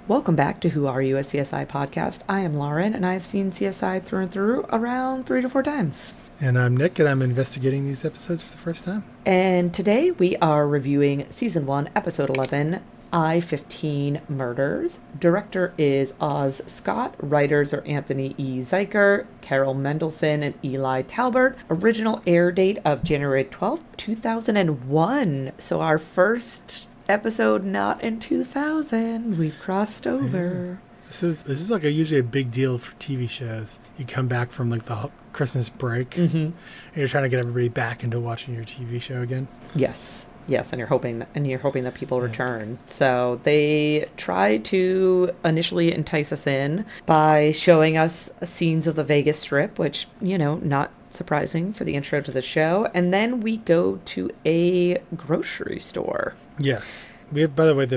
Welcome back to Who Are You, a CSI podcast. I am Lauren, and I've seen CSI through and through around 3 to 4 times. And I'm Nick, and I'm investigating these episodes for the first time. And today we are reviewing Season 1, Episode 11, I-15 Murders. Director is Oz Scott. Writers are Anthony E. Zeiker, Carol Mendelson, and Eli Talbert. Original air date of January 12th, 2001. So our first episode not in 2000. We've crossed over. Yeah. This is like usually a big deal for TV shows. You come back from like the Christmas break, and you're trying to get everybody back into watching your TV show again. Yes, and you're hoping that people return. So they try to initially entice us in by showing us scenes of the Vegas Strip, which, not surprising for the intro to the show. And then we go to a grocery store. Yes. We have, by the way, the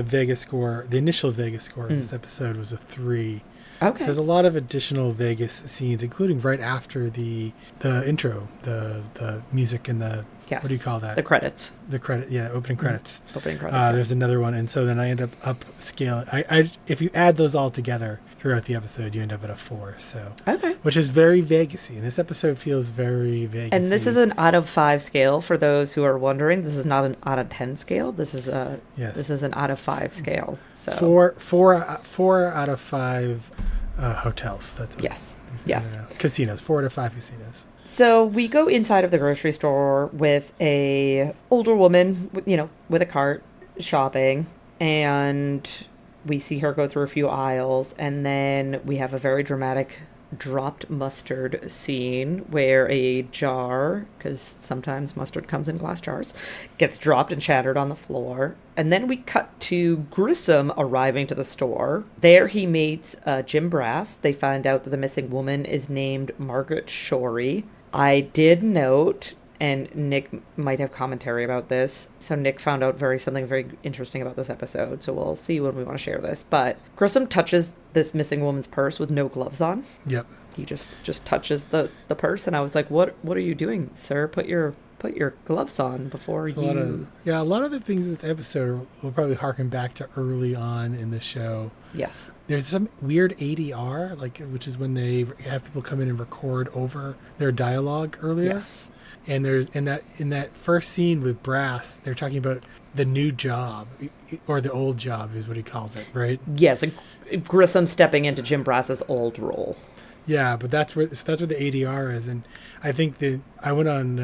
initial Vegas score of this episode was a 3. Okay. There's a lot of additional Vegas scenes, including right after the intro, the music and the, what do you call that? The credits. The credit, yeah, opening credits. Opening credits. There's another one, and so then I end up upscaling. If you add those all together throughout the episode, you end up at a 4. So okay, which is very Vegas-y. And this episode feels very Vegas-y. And this is an out of 5 scale for those who are wondering. This is not an out of 10 scale. This is an out of 5 scale. So four out of 5 hotels. That's what, yes. Casinos. 4 out of 5 casinos. So we go inside of the grocery store with a older woman, with a cart shopping, and we see her go through a few aisles, and then we have a very dramatic dropped mustard scene where a jar, because sometimes mustard comes in glass jars, gets dropped and shattered on the floor. And then we cut to Grissom arriving to the store. There he meets Jim Brass. They find out that the missing woman is named Margaret Shorey. I did note, and Nick might have commentary about this, so Nick found out something very interesting about this episode, so we'll see when we want to share this. But Grissom touches this missing woman's purse with no gloves on. Yep. He just touches the purse, and I was like, what are you doing, sir? Put your gloves on before you... A lot of the things in this episode will probably harken back to early on in the show. Yes. There's some weird ADR, which is when they have people come in and record over their dialogue earlier. Yes. And there's in that first scene with Brass, they're talking about the new job, or the old job is what he calls it, right? Yes, Grissom stepping into Jim Brass's old role. Yeah, but that's where the ADR is, and I think that I went on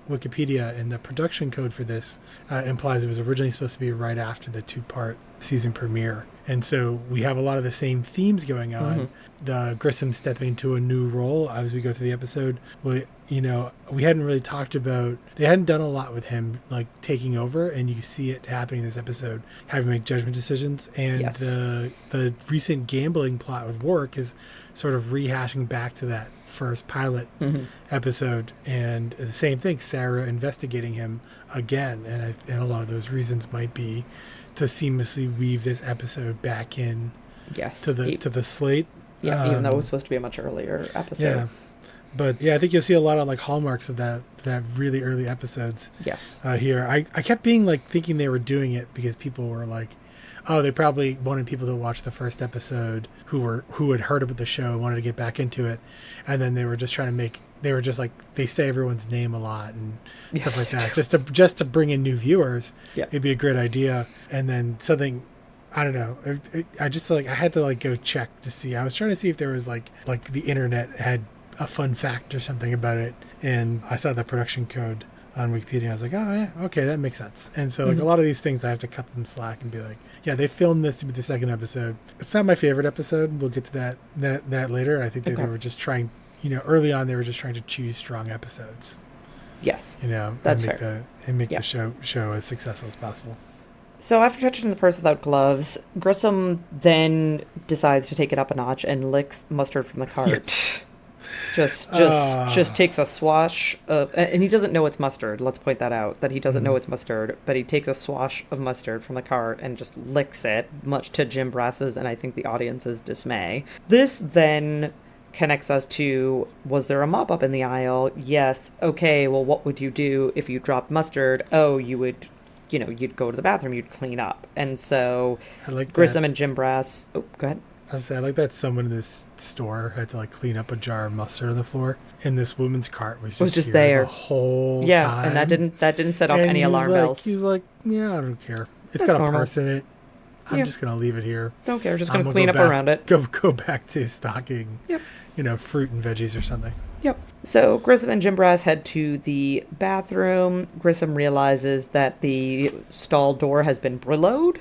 Wikipedia, and the production code for this implies it was originally supposed to be right after the 2-part season premiere. And so we have a lot of the same themes going on. The Grissom stepping into a new role as we go through the episode. We hadn't really talked about, they hadn't done a lot with him taking over, and you see it happening in this episode, having to make judgment decisions. And the recent gambling plot with Warwick is sort of rehashing back to that first pilot episode, and the same thing, Sarah investigating him again, and a lot of those reasons might be to seamlessly weave this episode back in to the slate. Yeah, even though it was supposed to be a much earlier episode. Yeah. But I think you'll see a lot of hallmarks of that really early episodes. Yes. Here, I kept being thinking they were doing it because people were they probably wanted people to watch the first episode who had heard about the show and wanted to get back into it, and then they were just they say everyone's name a lot and stuff like that, just to bring in new viewers. Yeah. It'd be a great idea. And then something, I don't know, I just I had to go check to see. I was trying to see if there was the internet had a fun fact or something about it, and I saw the production code on Wikipedia, and I was like, oh yeah, okay, that makes sense. And so a lot of these things I have to cut them slack and be like, yeah, they filmed this to be the second episode. It's not my favorite episode. We'll get to that later. I think they were just trying, early on they were just trying to choose strong episodes. Yes. That's fair. Make the show as successful as possible. So after touching the purse without gloves, Grissom then decides to take it up a notch and licks mustard from the cart. Yes. Just takes a swash of, and he doesn't know it's mustard. Let's point that out, that he doesn't know it's mustard, but he takes a swash of mustard from the cart and just licks it, much to Jim Brass's and I think the audience's dismay. This then connects us to, was there a mop up in the aisle? Yes. Okay, well, what would you do if you dropped mustard? Oh, you would you'd go to the bathroom, you'd clean up. And so I like that. Grissom and Jim Brass, oh, go ahead. I like that someone in this store had to like clean up a jar of mustard on the floor, and this woman's cart was just here there the whole yeah, time. and that didn't set off and any alarm bells. He's like, yeah, I don't care. It's That's got a normal. purse in it. I'm just gonna leave it here. Don't care, just I'm gonna clean up back, around it. Go back to stocking. Yep. Fruit and veggies or something. Yep. So Grissom and Jim Brass head to the bathroom. Grissom realizes that the stall door has been Brilloed,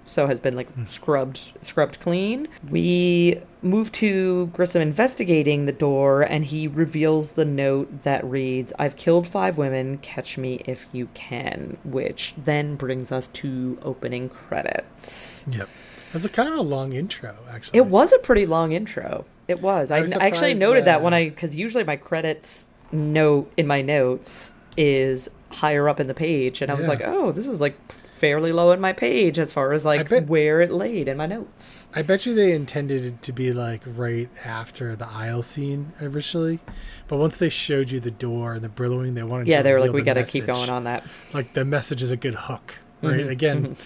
so has been like scrubbed clean. We move to Grissom investigating the door, and he reveals the note that reads, "I've killed 5 women, catch me if you can," which then brings us to opening credits. Yep. It was kind of a long intro, actually. It was a pretty long intro. It was. I actually noted that because usually my credits note in my notes is higher up in the page, and I was like, oh, this is like fairly low in my page as far as like where it laid in my notes. I bet you they intended it to be like right after the aisle scene originally, but once they showed you the door and the billowing, they wanted to they were like, we got to keep going on that. Like the message is a good hook, right? Again,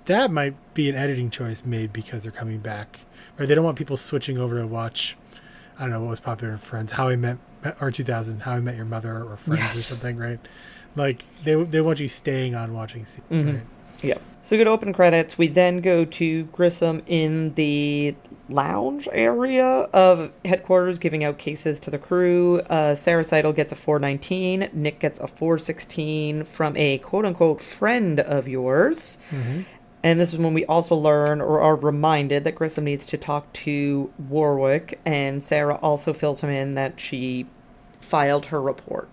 that might be an editing choice made because they're coming back, right? They don't want people switching over to watch, I don't know what was popular in Friends, How I Met, or 2000, How I Met Your Mother, or Friends, or something, right? Like they want you staying on watching, right? Yeah. So we go to open credits. We then go to Grissom in the lounge area of headquarters giving out cases to the crew. Sarah Seidel gets a 419. Nick gets a 416 from a quote-unquote friend of yours. And this is when we also learn or are reminded that Grissom needs to talk to Warwick, and Sarah also fills him in that she filed her report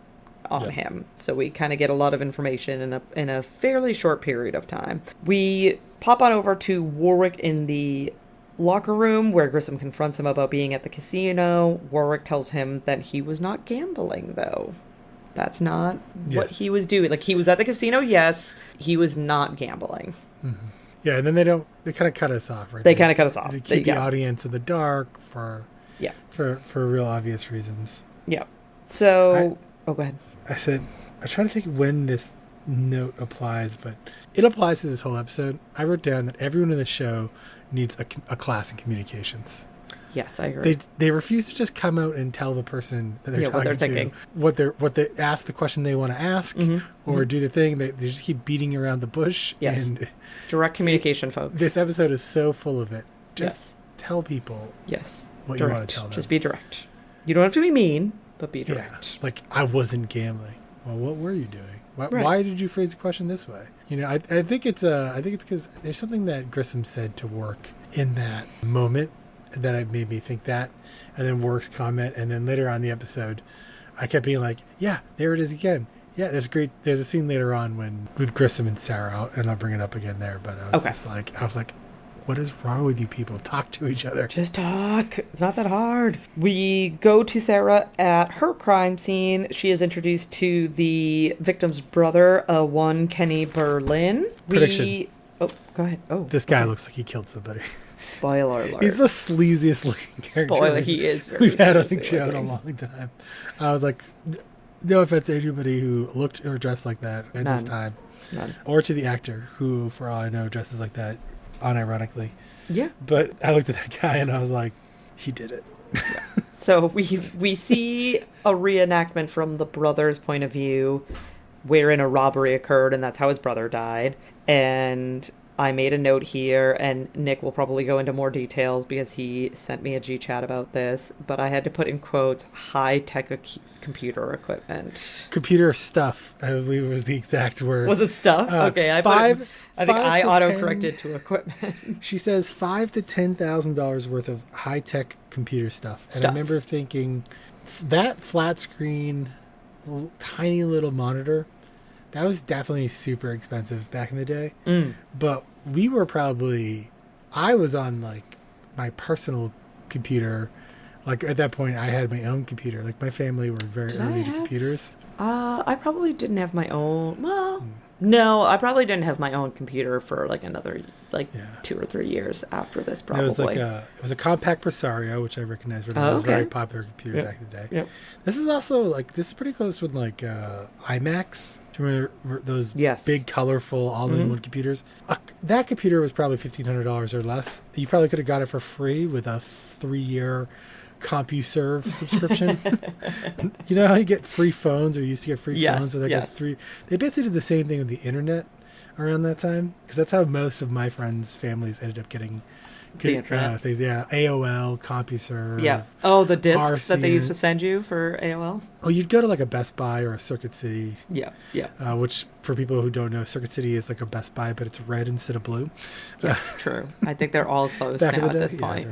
on him. So we kind of get a lot of information in a fairly short period of time. We pop on over to Warwick in the locker room where Grissom confronts him about being at the casino. Warwick tells him that he was not gambling, though. That's not what he was doing. Like, he was at the casino, yes. He was not gambling. Yeah, and then they kind of cut us off, right? They kind of cut us off. They keep the audience in the dark for real obvious reasons. Yeah. So, go ahead. I said, I was trying to think when this note applies, but it applies to this whole episode. I wrote down that everyone in the show needs a class in communications. Yes, I agree. They refuse to just come out and tell the person that they're talking what they're to thinking. what they ask the question they want to ask or do the thing. They just keep beating around the bush. Yes. And direct communication, folks. This episode is so full of it. Just tell people what you want to tell them. Just be direct. You don't have to be mean, but be direct. Yeah. Like, I wasn't gambling. Well, what were you doing? Why did you phrase the question this way? I think it's because there's something that Grissom said to work in that moment that made me think that, and then Work's comment, and then later on in the episode, I kept being like, yeah, there it is again. Yeah, there's a scene later on with Grissom and Sarah, and I'll bring it up again there, but I was like, what is wrong with you people? Talk to each other. Just talk. It's not that hard. We go to Sarah at her crime scene. She is introduced to the victim's brother, one Kenny Berlin. Prediction. Oh, go ahead. Oh, this guy looks like he killed somebody. Spoiler alert. He's the sleaziest looking character. Spoiler, he is very we've had on the sleazy show in a looking. long time. I was like, no offense to anybody who looked or dressed like that at this time. None. Or to the actor who, for all I know, dresses like that unironically. Yeah. But I looked at that guy and I was like, he did it. So we see a reenactment from the brother's point of view wherein a robbery occurred, and that's how his brother died. And I made a note here, and Nick will probably go into more details because he sent me a G-chat about this, but I had to put in quotes, high-tech computer equipment. Computer stuff, I believe was the exact word. Was it stuff? Okay, I think I auto-corrected to equipment. She says $5,000 to $10,000 worth of high-tech computer stuff. And I remember thinking, that flat screen, tiny little monitor, that was definitely super expensive back in the day. But I was on like my personal computer. Like at that point I had my own computer. Like my family were very early to computers. I probably didn't have my own. Well, no, I probably didn't have my own computer for like another 2 or 3 years after this. Probably. It was a compact Presario, which I recognize was a very popular computer back in the day. Yep. This is also this is pretty close with like iMacs. Do Do you remember those Yes. big, colorful, all-in-one computers? That computer was probably $1,500 or less. You probably could have got it for free with a 3-year CompuServe subscription. You know how you get free phones, or you used to get free phones? So they got three. They basically did the same thing with the internet around that time, because that's how most of my friends' families ended up getting The internet. things. Yeah, AOL, CompuServe. Yeah. Oh, the discs that they RC. used to send you for AOL? Oh, you'd go to like a Best Buy or a Circuit City. Yeah. Yeah. Which, for people who don't know, Circuit City is like a Best Buy, but it's red instead of blue. Yes, true. I think they're all closed Back in now the at this day, point.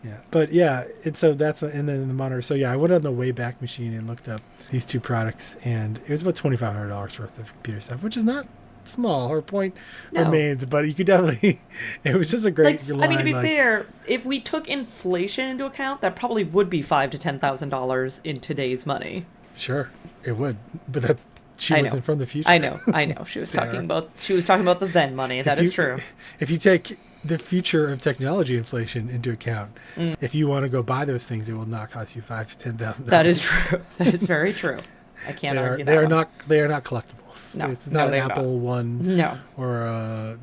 yeah. But yeah, and so that's what, and then the monitor. So yeah, I went on the Wayback Machine and looked up these two products, and it was about $2,500 worth of computer stuff, which is not small. Her point remains, but you could definitely. It was just a great line. I mean, to be fair, if we took inflation into account, that probably would be $5,000 to $10,000 in today's money. Sure, it would, but that's. She wasn't from the future. I know. She was talking about the then money. That is true. If you take the future of technology inflation into account, if you want to go buy those things, it will not cost you $5,000 to $10,000. That is true. That is very true. I can't argue that. They are not collectibles. No, it's not an Apple not. One. No. Or a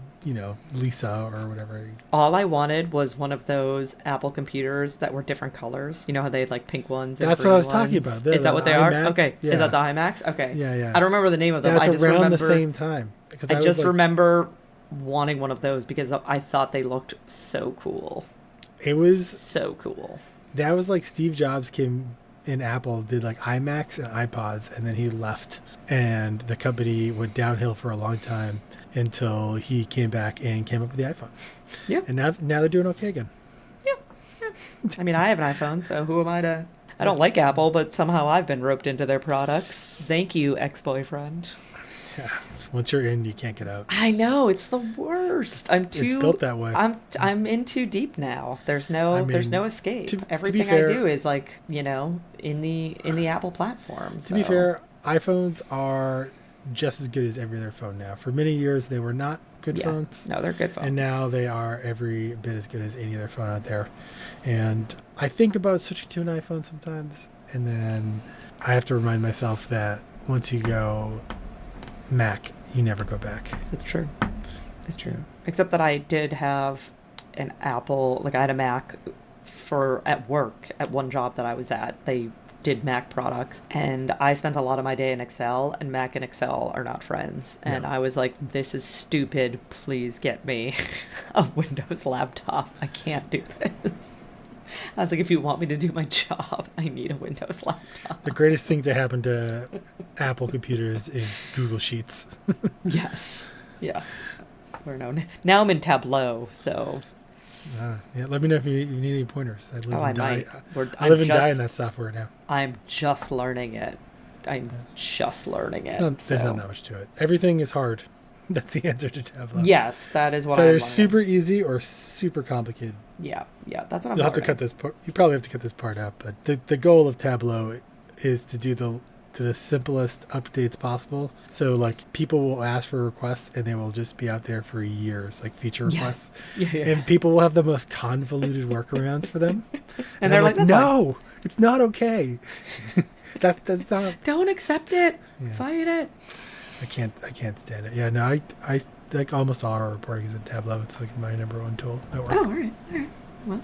Lisa or whatever. All I wanted was one of those Apple computers that were different colors. You know how they had like pink ones and That's green what I was ones? talking about. Is that what they are? iMacs? Okay. Yeah. Is that the iMacs? Okay. Yeah. I don't remember the name of them. That's I just around remember, the same time. Because I just remember wanting one of those because I thought they looked so cool. It was so cool. That was like Steve Jobs came in Apple, did like iMacs and iPods, and then he left, and the company went downhill for a long time until he came back and came up with the iPhone. Yeah. And now they're doing okay again. Yeah. I mean, I have an iPhone, so who am I to... I don't like Apple, but somehow I've been roped into their products. Thank you, ex-boyfriend. Yeah. Once you're in, you can't get out. I know, it's the worst. It's built that way. I'm in too deep now. There's no escape. Everything fair, I do is like, in the Apple platform. To be fair, iPhones are just as good as every other phone now. For many years, they were not good phones. No, they're good phones. And now they are every bit as good as any other phone out there. And I think about switching to an iPhone sometimes, and then I have to remind myself that once you go Mac, you never go back. It's true. It's true. Except that I did have an Apple, like I had a Mac at work at one job that I was at. They did Mac products, and I spent a lot of my day in Excel, and Mac and Excel are not friends. And I was like, this is stupid. Please get me a Windows laptop. I can't do this. I was like, if you want me to do my job, I need a Windows laptop. The greatest thing to happen to Apple computers is Google Sheets. Yes. Now I'm in Tableau, so... Let me know if you need any pointers. I live and die. I live and die in that software now. I'm just learning it. There's not that much to it. Everything is hard. That's the answer to Tableau. Yes, that is what I'm learning. It's either super easy or super complicated. Yeah, that's what I'm You'll have to learning. cut this part. You probably have to cut this part out, but the goal of Tableau is to do the simplest updates possible. So like people will ask for requests and they will just be out there for years, like feature requests. Yeah. And people will have the most convoluted workarounds for them. And they're like, no, it's not okay. that's not. Don't accept it. Yeah. Fight it. I can't stand it. Yeah, no, I like almost all our reporting is in Tableau. It's like my number one tool at work. Oh, all right. Well,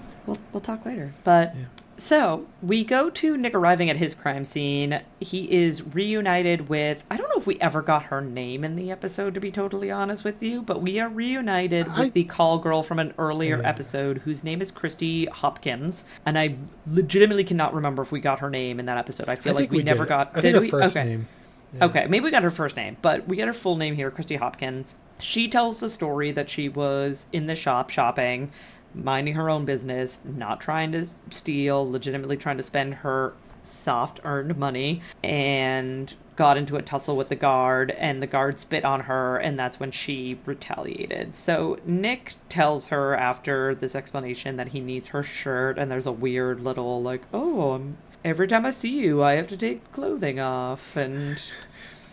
we'll talk later. But so we go to Nick arriving at his crime scene. He is reunited with, I don't know if we ever got her name in the episode, to be totally honest with you, but we are reunited with the call girl from an earlier episode whose name is Christy Hopkins. And I legitimately cannot remember if we got her name in that episode. I feel like we never got. I think her first name. Yeah. Okay, maybe we got her first name, but we get her full name here, Christy Hopkins. She tells the story that she was in the shop shopping, minding her own business, not trying to steal, legitimately trying to spend her soft-earned money, and got into a tussle with the guard, and the guard spit on her, and that's when she retaliated. So Nick tells her after this explanation that he needs her shirt, and there's a weird little, like, every time I see you, I have to take clothing off, and...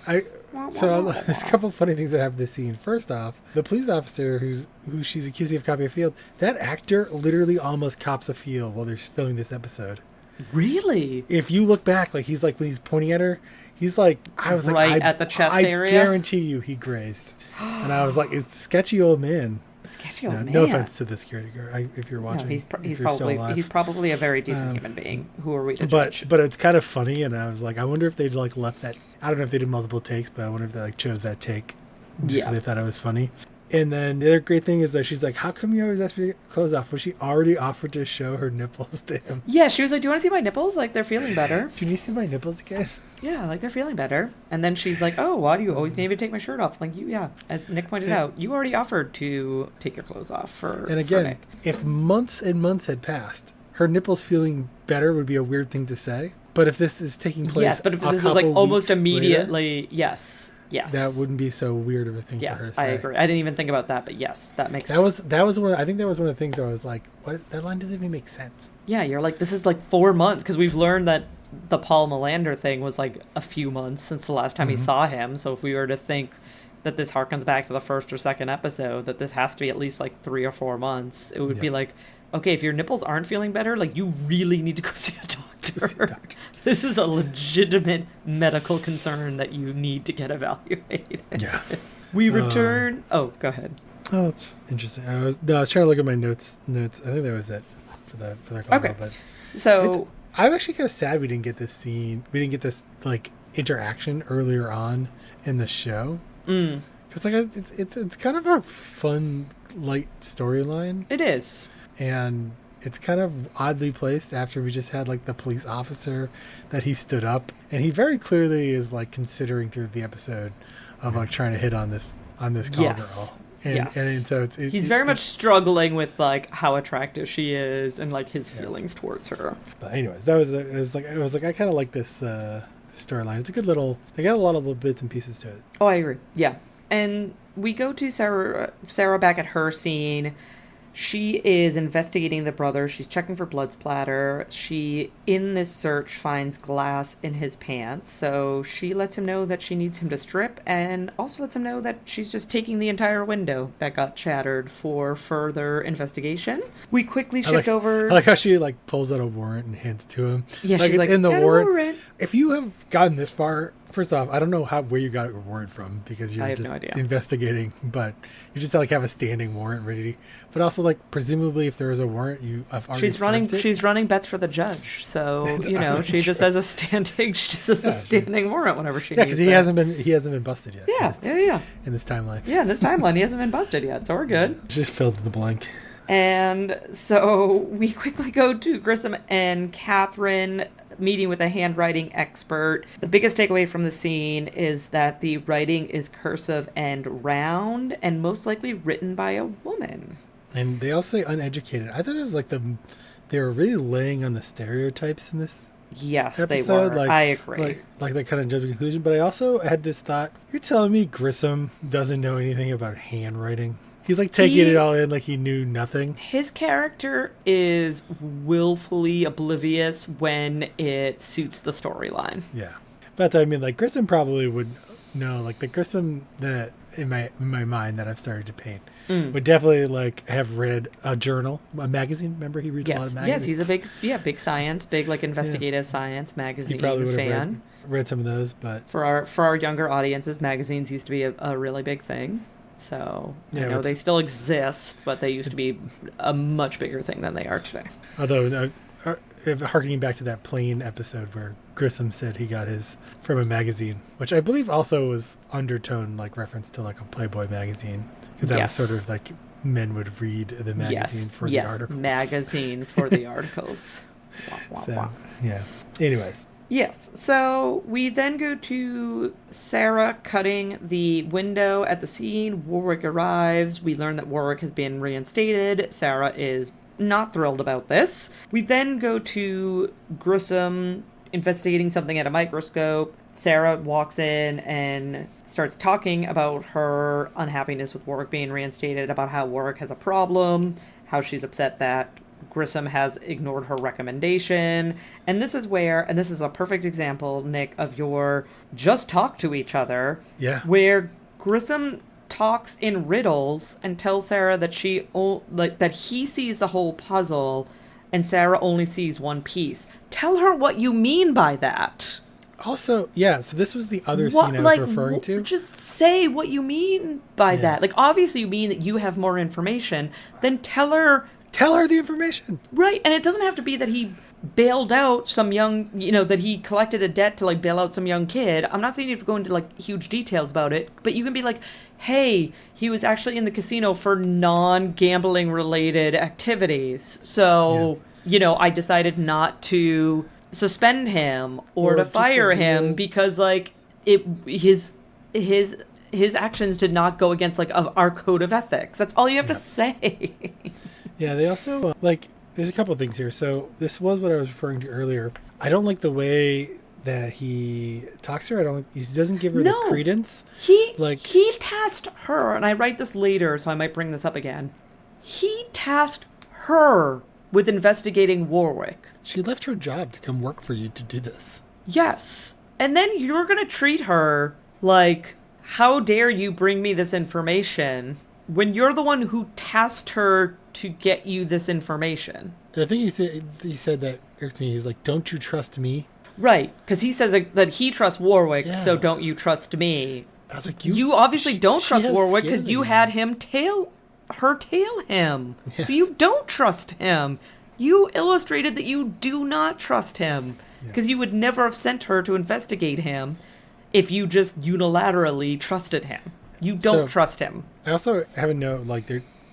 There's a couple funny things that happen in this scene. First off, the police officer who she's accusing of copying a field, that actor literally almost cops a field while they're filming this episode. Really? If you look back, like he's like when he's pointing at her, He's like, I was right like, at the chest I area. guarantee you he grazed. And I was like, it's sketchy old man. Sketchy old man. No offense to the security guard, if you're watching. No, he's probably a very decent human being. Who are we to but judge? But it's kind of funny, and I was like, I wonder if they'd like left that. I don't know if they did multiple takes, but I wonder if they like chose that take. Yeah, they thought it was funny. And then the other great thing is that she's like, how come you always ask me to get clothes off? Well, she already offered to show her nipples to him. Yeah, she was like, do you want to see my nipples? Like, they're feeling better. Do you need to see my nipples again? Yeah, like, they're feeling better. And then she's like, oh, why do you always need me to take my shirt off? Like, as Nick pointed out, you already offered to take your clothes off for And again, Nick. If months and months had passed, her nipples feeling better would be a weird thing to say. But if this is taking place, yes, but if this is like almost immediately, later, yes, that wouldn't be so weird of a thing for her to say. I agree. I didn't even think about that, but yes, that makes sense. That was one. I think that was one of the things where I was like, "What? That line doesn't even make sense." Yeah, you're like, this is like 4 months because we've learned that the Paul Melander thing was like a few months since the last time he saw him. So if we were to think that this harkens back to the first or second episode, that this has to be at least like 3 or 4 months, it would be like, okay, if your nipples aren't feeling better, like you really need to go see a doctor. This is a legitimate medical concern that you need to get evaluated. Yeah. We return. Go ahead. Oh, it's interesting. I was trying to look at my notes. I think that was it for the call. Okay. But so I'm actually kind of sad we didn't get this scene. We didn't get this like interaction earlier on in the show. Because like it's kind of a fun, light storyline. It is. And it's kind of oddly placed after we just had like the police officer that he stood up, and he very clearly is like considering through the episode of like trying to hit on this call girl. And so he's very much struggling with like how attractive she is and like his feelings towards her. But anyways, it was like I kind of like this storyline. It's a good little. They got a lot of little bits and pieces to it. Oh, I agree. Yeah, and we go to Sarah back at her scene. She is investigating the brother. She's checking for blood splatter. She, in this search, finds glass in his pants. So she lets him know that she needs him to strip, and also lets him know that she's just taking the entire window that got shattered for further investigation. We quickly shift over. I like how she like pulls out a warrant and hands it to him. Yeah, like she's it's in the warrant. If you have gotten this far, first off, I don't know where you got your warrant from, because you're just investigating, but you just like have a standing warrant ready. But also, like, presumably, if there is a warrant, you have already served it. She's running bets for the judge, so she just has a standing warrant whenever she needs it. Yeah, because he hasn't been busted yet. Yeah. In this timeline. Yeah, in this timeline, he hasn't been busted yet, so we're good. Just filled in the blank. And so we quickly go to Grissom and Catherine meeting with a handwriting expert. The biggest takeaway from the scene is that the writing is cursive and round, and most likely written by a woman. And they all say uneducated. I thought it was like they were really laying on the stereotypes in this. Yes, episode. They were. Like, I agree. Like that kind of judgment conclusion. But I also had this thought: you're telling me Grissom doesn't know anything about handwriting? He's like taking it all in like he knew nothing. His character is willfully oblivious when it suits the storyline. Yeah, but I mean, like Grissom probably would know. Like the Grissom that in my mind that I've started to paint would definitely like have read a journal, a magazine. Remember, he reads a lot of magazines. Yes, he's a big science, big like investigative science magazine he probably would fan. Have read some of those, but for our younger audiences, magazines used to be a really big thing. So I know they still exist, but they used to be a much bigger thing than they are today. Although, harkening back to that plane episode where Grissom said he got his from a magazine, which I believe also was undertone like reference to like a Playboy magazine, because that was sort of like men would read the magazine for the articles. Magazine for the articles. Yeah. Anyways. Yes, so we then go to Sarah cutting the window at the scene. Warwick arrives. We learn that Warwick has been reinstated. Sarah is not thrilled about this. We then go to Grissom investigating something at a microscope. Sarah walks in and starts talking about her unhappiness with Warwick being reinstated, about how Warwick has a problem, how she's upset that Grissom has ignored her recommendation. And this is a perfect example, Nick, of your just talk to each other. Yeah. Where Grissom talks in riddles and tells Sarah that that he sees the whole puzzle and Sarah only sees one piece. Tell her what you mean by that. Also, yeah, so this was the other What, scene I was like, referring to. just say what you mean by Yeah. that. Like, obviously you mean that you have more information. Then tell her. Tell her the information. Right, and it doesn't have to be that he bailed out some young, that he collected a debt to, like, bail out some young kid. I'm not saying you have to go into, like, huge details about it, but you can be like, hey, he was actually in the casino for non-gambling related activities. So, I decided not to suspend him or to just a fire him real- because, like, his actions did not go against, like, our code of ethics. That's all you have to say. Yeah, they also, there's a couple of things here. So this was what I was referring to earlier. I don't like the way that he talks to her. He doesn't give her the credence. He tasked her, and I write this later, so I might bring this up again. He tasked her with investigating Warwick. She left her job to come work for you to do this. Yes. And then you're going to treat her like, how dare you bring me this information when you're the one who tasked her to get you this information. I think he said that irked me. He's like, don't you trust me? Right, because he says that he trusts Warwick, Yeah. so don't you trust me. I was like, You obviously don't she trust has Warwick skin because in you the had game. him tail him. Yes. So you don't trust him. You illustrated that you do not trust him because you would never have sent her to investigate him if you just unilaterally trusted him. You don't trust him. I also have a note,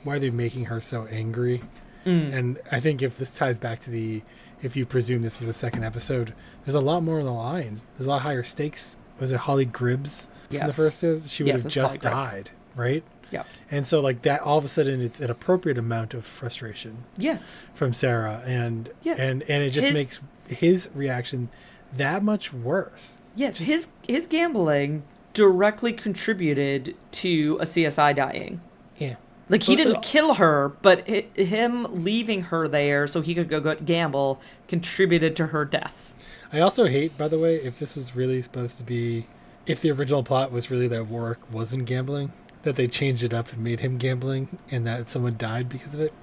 why are they making her so angry? And I think if this ties back to if you presume this is the second episode, there's a lot more on the line. There's a lot higher stakes. Was it Holly Gribbs from the Yes. first episode? She would have it's just Holly Gribbs. died, right? Yeah. And so that all of a sudden it's an appropriate amount of frustration Yes. from Sarah, and Yes. and it just makes his reaction that much worse. Yes. His gambling directly contributed to a CSI dying. Yeah. Like, he didn't kill her, but him leaving her there so he could go gamble contributed to her death. I also hate, by the way, if this was really supposed to be, if the original plot was really that Warwick wasn't gambling, that they changed it up and made him gambling, and that someone died because of it.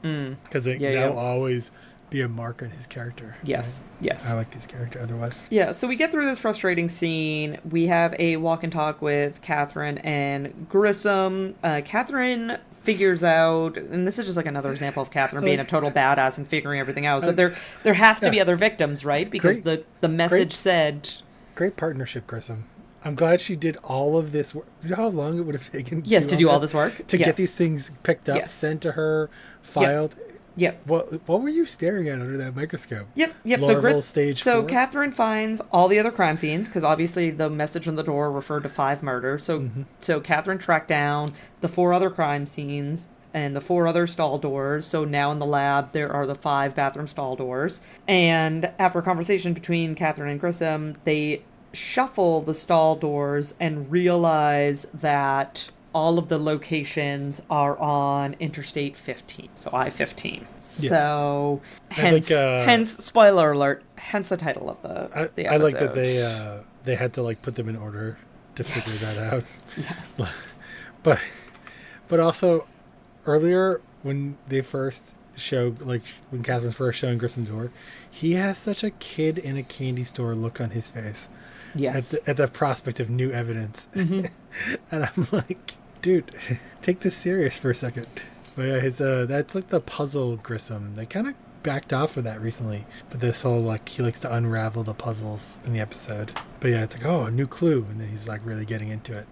Because that will always be a mark on his character. Yes, right? yes. I like his character otherwise. Yeah, so we get through this frustrating scene. We have a walk and talk with Catherine and Grissom. Catherine figures out, and this is just like another example of Catherine being a total badass and figuring everything out, that there has to be other victims, right? Because the message said... Great partnership, Grissom. I'm glad she did all of this work. You know how long it would have taken to do all this work? To get these things picked up, sent to her, filed... Yep. What were you staring at under that microscope? Yep. Larval stage 4? Catherine finds all the other crime scenes, because obviously the message on the door referred to 5 murders. So Catherine tracked down the 4 other crime scenes and the 4 other stall doors. So now in the lab there are the 5 bathroom stall doors. And after a conversation between Catherine and Grissom, they shuffle the stall doors and realize that all of the locations are on Interstate 15, so I-15. Yes. So, hence, spoiler alert, hence the title of the episode. I like that they had to put them in order to figure that out. Yes. But also, earlier when they first showed, when Catherine's first showing Grissom's door, he has such a kid in a candy store look on his face. Yes. At the prospect of new evidence. And I'm like, dude, take this serious for a second. But yeah, that's the puzzle Grissom. They kind of backed off of that recently. But this whole, he likes to unravel the puzzles in the episode. But yeah, it's a new clue. And then he's, really getting into it.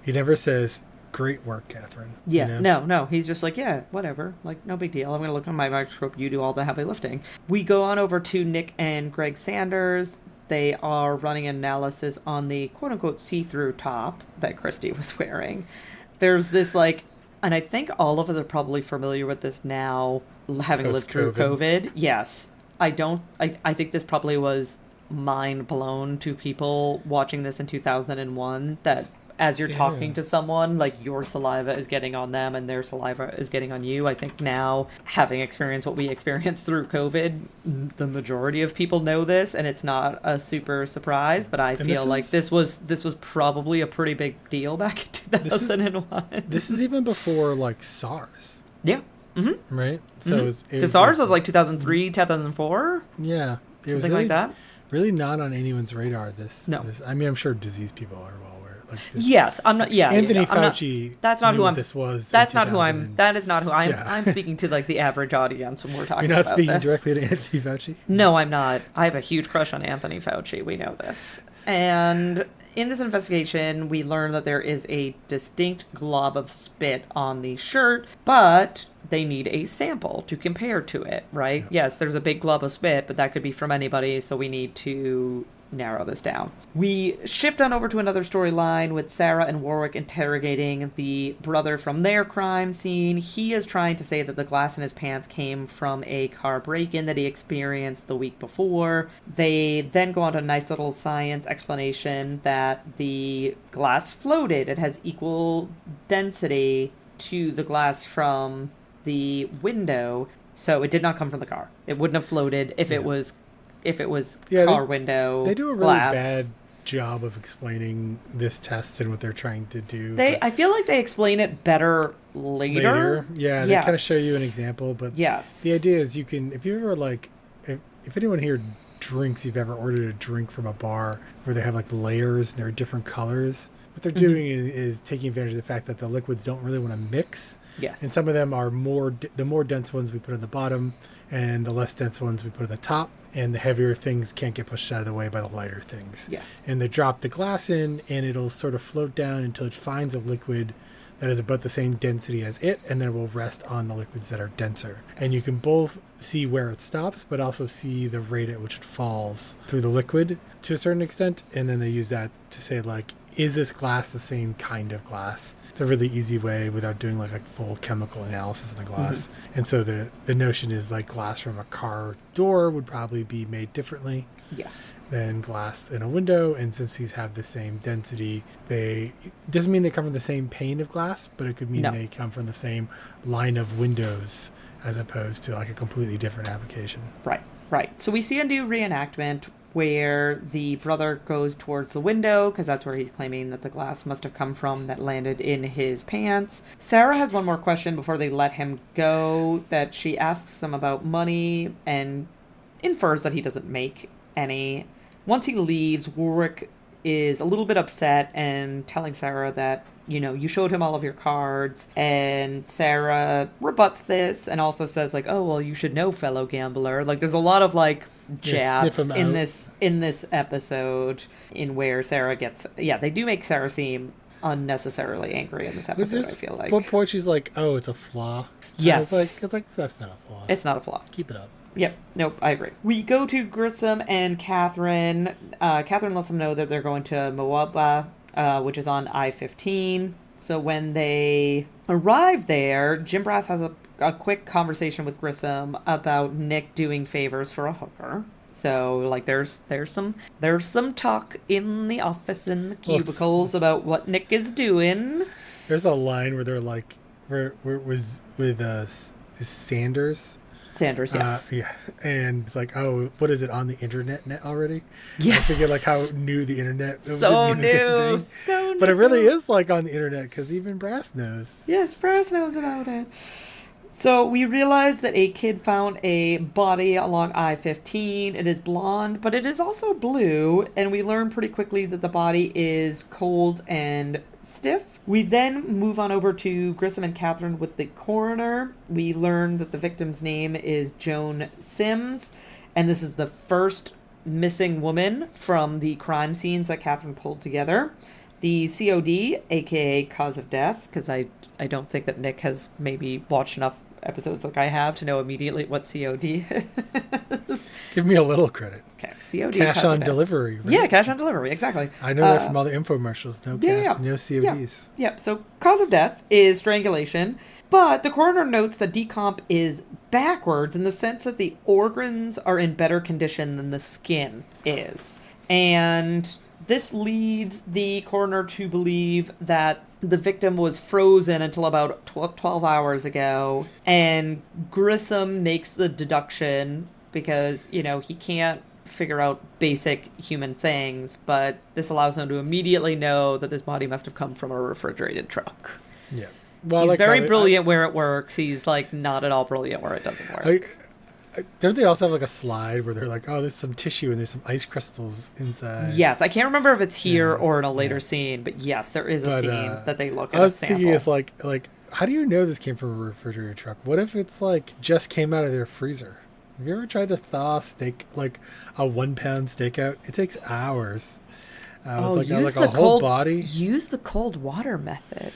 He never says, great work, Catherine. Yeah, no. He's just like, yeah, whatever. No big deal. I'm going to look on my microscope. You do all the heavy lifting. We go on over to Nick and Greg Sanders. They are running analysis on the quote-unquote see-through top that Christy was wearing. There's this, and I think all of us are probably familiar with this now, having lived through COVID. Yes. I think this probably was mind blown to people watching this in 2001, that as you're talking to someone, your saliva is getting on them and their saliva is getting on you. I think now, having experienced what we experienced through COVID, the majority of people know this, and it's not a super surprise, but I feel this was probably a pretty big deal back in 2001. This is even before, SARS. Yeah. Mm-hmm. Right? So SARS was 2003, 2004? Yeah. Something like that. really not on anyone's radar. No. I mean, I'm sure disease people are well aware. Like Yes, I'm not. Yeah, Anthony I'm not- Fauci. that's not knew who what I'm. This was. That's in not who I'm. 2000. That is not who I'm. Yeah. I'm speaking to like the average audience when we're talking. You're not about speaking this. directly to Anthony Fauci. No, I'm not. I have a huge crush on Anthony Fauci. We know this. And in this investigation, we learn that there is a distinct glob of spit on the shirt, but they need a sample to compare to it, right? Yeah. Yes, there's a big glob of spit, but that could be from anybody, so we need to narrow this down. We shift on over to another storyline with Sarah and Warwick interrogating the brother from their crime scene. He is trying to say that the glass in his pants came from a car break-in that he experienced the week before. They then go on to a nice little science explanation that the glass floated. It has equal density to the glass from the window, so it did not come from the car. It wouldn't have floated if it was car window. They do a really glass. bad job of explaining this test and what they're trying to do. I feel like they explain it better later. Yeah, they kind of show you an example, but yes, the idea is if you ever if anyone here drinks, you've ever ordered a drink from a bar where they have like layers and they're different colors. What they're doing is taking advantage of the fact that the liquids don't really want to mix. Yes. And some of them are the more dense ones we put on the bottom, and the less dense ones we put on the top. And the heavier things can't get pushed out of the way by the lighter things. Yes. And they drop the glass in, and it'll sort of float down until it finds a liquid that is about the same density as it, and then it will rest on the liquids that are denser. And you can both see where it stops, but also see the rate at which it falls through the liquid to a certain extent. And then they use that to say, like, is this glass the same kind of glass? It's a really easy way without doing like a full chemical analysis of the glass. And so the notion is like glass from a car door would probably be made differently than glass in a window. And since these have the same density, it doesn't mean they come from the same pane of glass, but it could mean they come from the same line of windows as opposed to like a completely different application. Right. So we see a new reenactment where the brother goes towards the window because that's where he's claiming that the glass must have come from that landed in his pants. Sarah has one more question before they let him go, that she asks him about money and infers that he doesn't make any. Once he leaves, Warwick is a little bit upset and telling Sarah that, you showed him all of your cards, and Sarah rebuts this and also says like, oh, well, you should know, fellow gambler. Like, there's a lot of like jabs in this episode in where Sarah gets, they do make Sarah seem unnecessarily angry in this episode. I feel like at one point she's like, oh, it's a flaw. Yes. It's like that's not a flaw. It's not a flaw. Keep it up. Yep. Nope. I agree. We go to Grissom and Catherine. Catherine lets them know that they're going to Moaba, which is on I-15. So when they arrive there, Jim Brass has a quick conversation with Grissom about Nick doing favors for a hooker. So like there's some talk in the office in the cubicles about what Nick is doing. There's a line where they're like, where it was with Sanders. Sanders, yes. And it's like, oh, what is it, on the internet already? Yeah. I thinking like how new the internet so new. So but it really is like on the internet because even Brass knows. Yes, Brass knows about it. So we realize that a kid found a body along I-15. It is blonde, but it is also blue, and we learn pretty quickly that the body is cold and stiff. We then move on over to Grissom and Catherine with the coroner. We learn that the victim's name is Joan Sims, and this is the first missing woman from the crime scenes that Catherine pulled together. The COD, aka cause of death, because I don't think that Nick has maybe watched enough episodes like I have to know immediately what COD is. Give me a little credit. Okay, COD. Cash on delivery. Right? Yeah, cash on delivery, exactly. I know that from all the infomercials. No cash, no CODs. Yeah, so cause of death is strangulation, but the coroner notes that decomp is backwards in the sense that the organs are in better condition than the skin is. And this leads the coroner to believe that the victim was frozen until about 12 hours ago, and Grissom makes the deduction because, he can't figure out basic human things, but this allows him to immediately know that this body must have come from a refrigerated truck. Yeah. Well, he's very brilliant where it works. He's, not at all brilliant where it doesn't work. Don't they also have like a slide where they're like, oh, there's some tissue and there's some ice crystals inside? Yes, I can't remember if it's here Yeah, or in a later yeah. scene, but yes, there is a But scene that they look I at a was thinking, it's sample. like, how do you know this came from a refrigerator truck? What if it's like just came out of their freezer? Have you ever tried to thaw steak, like a 1 pound steak out? It takes hours. Oh, With use like the a whole cold body. use the cold water method.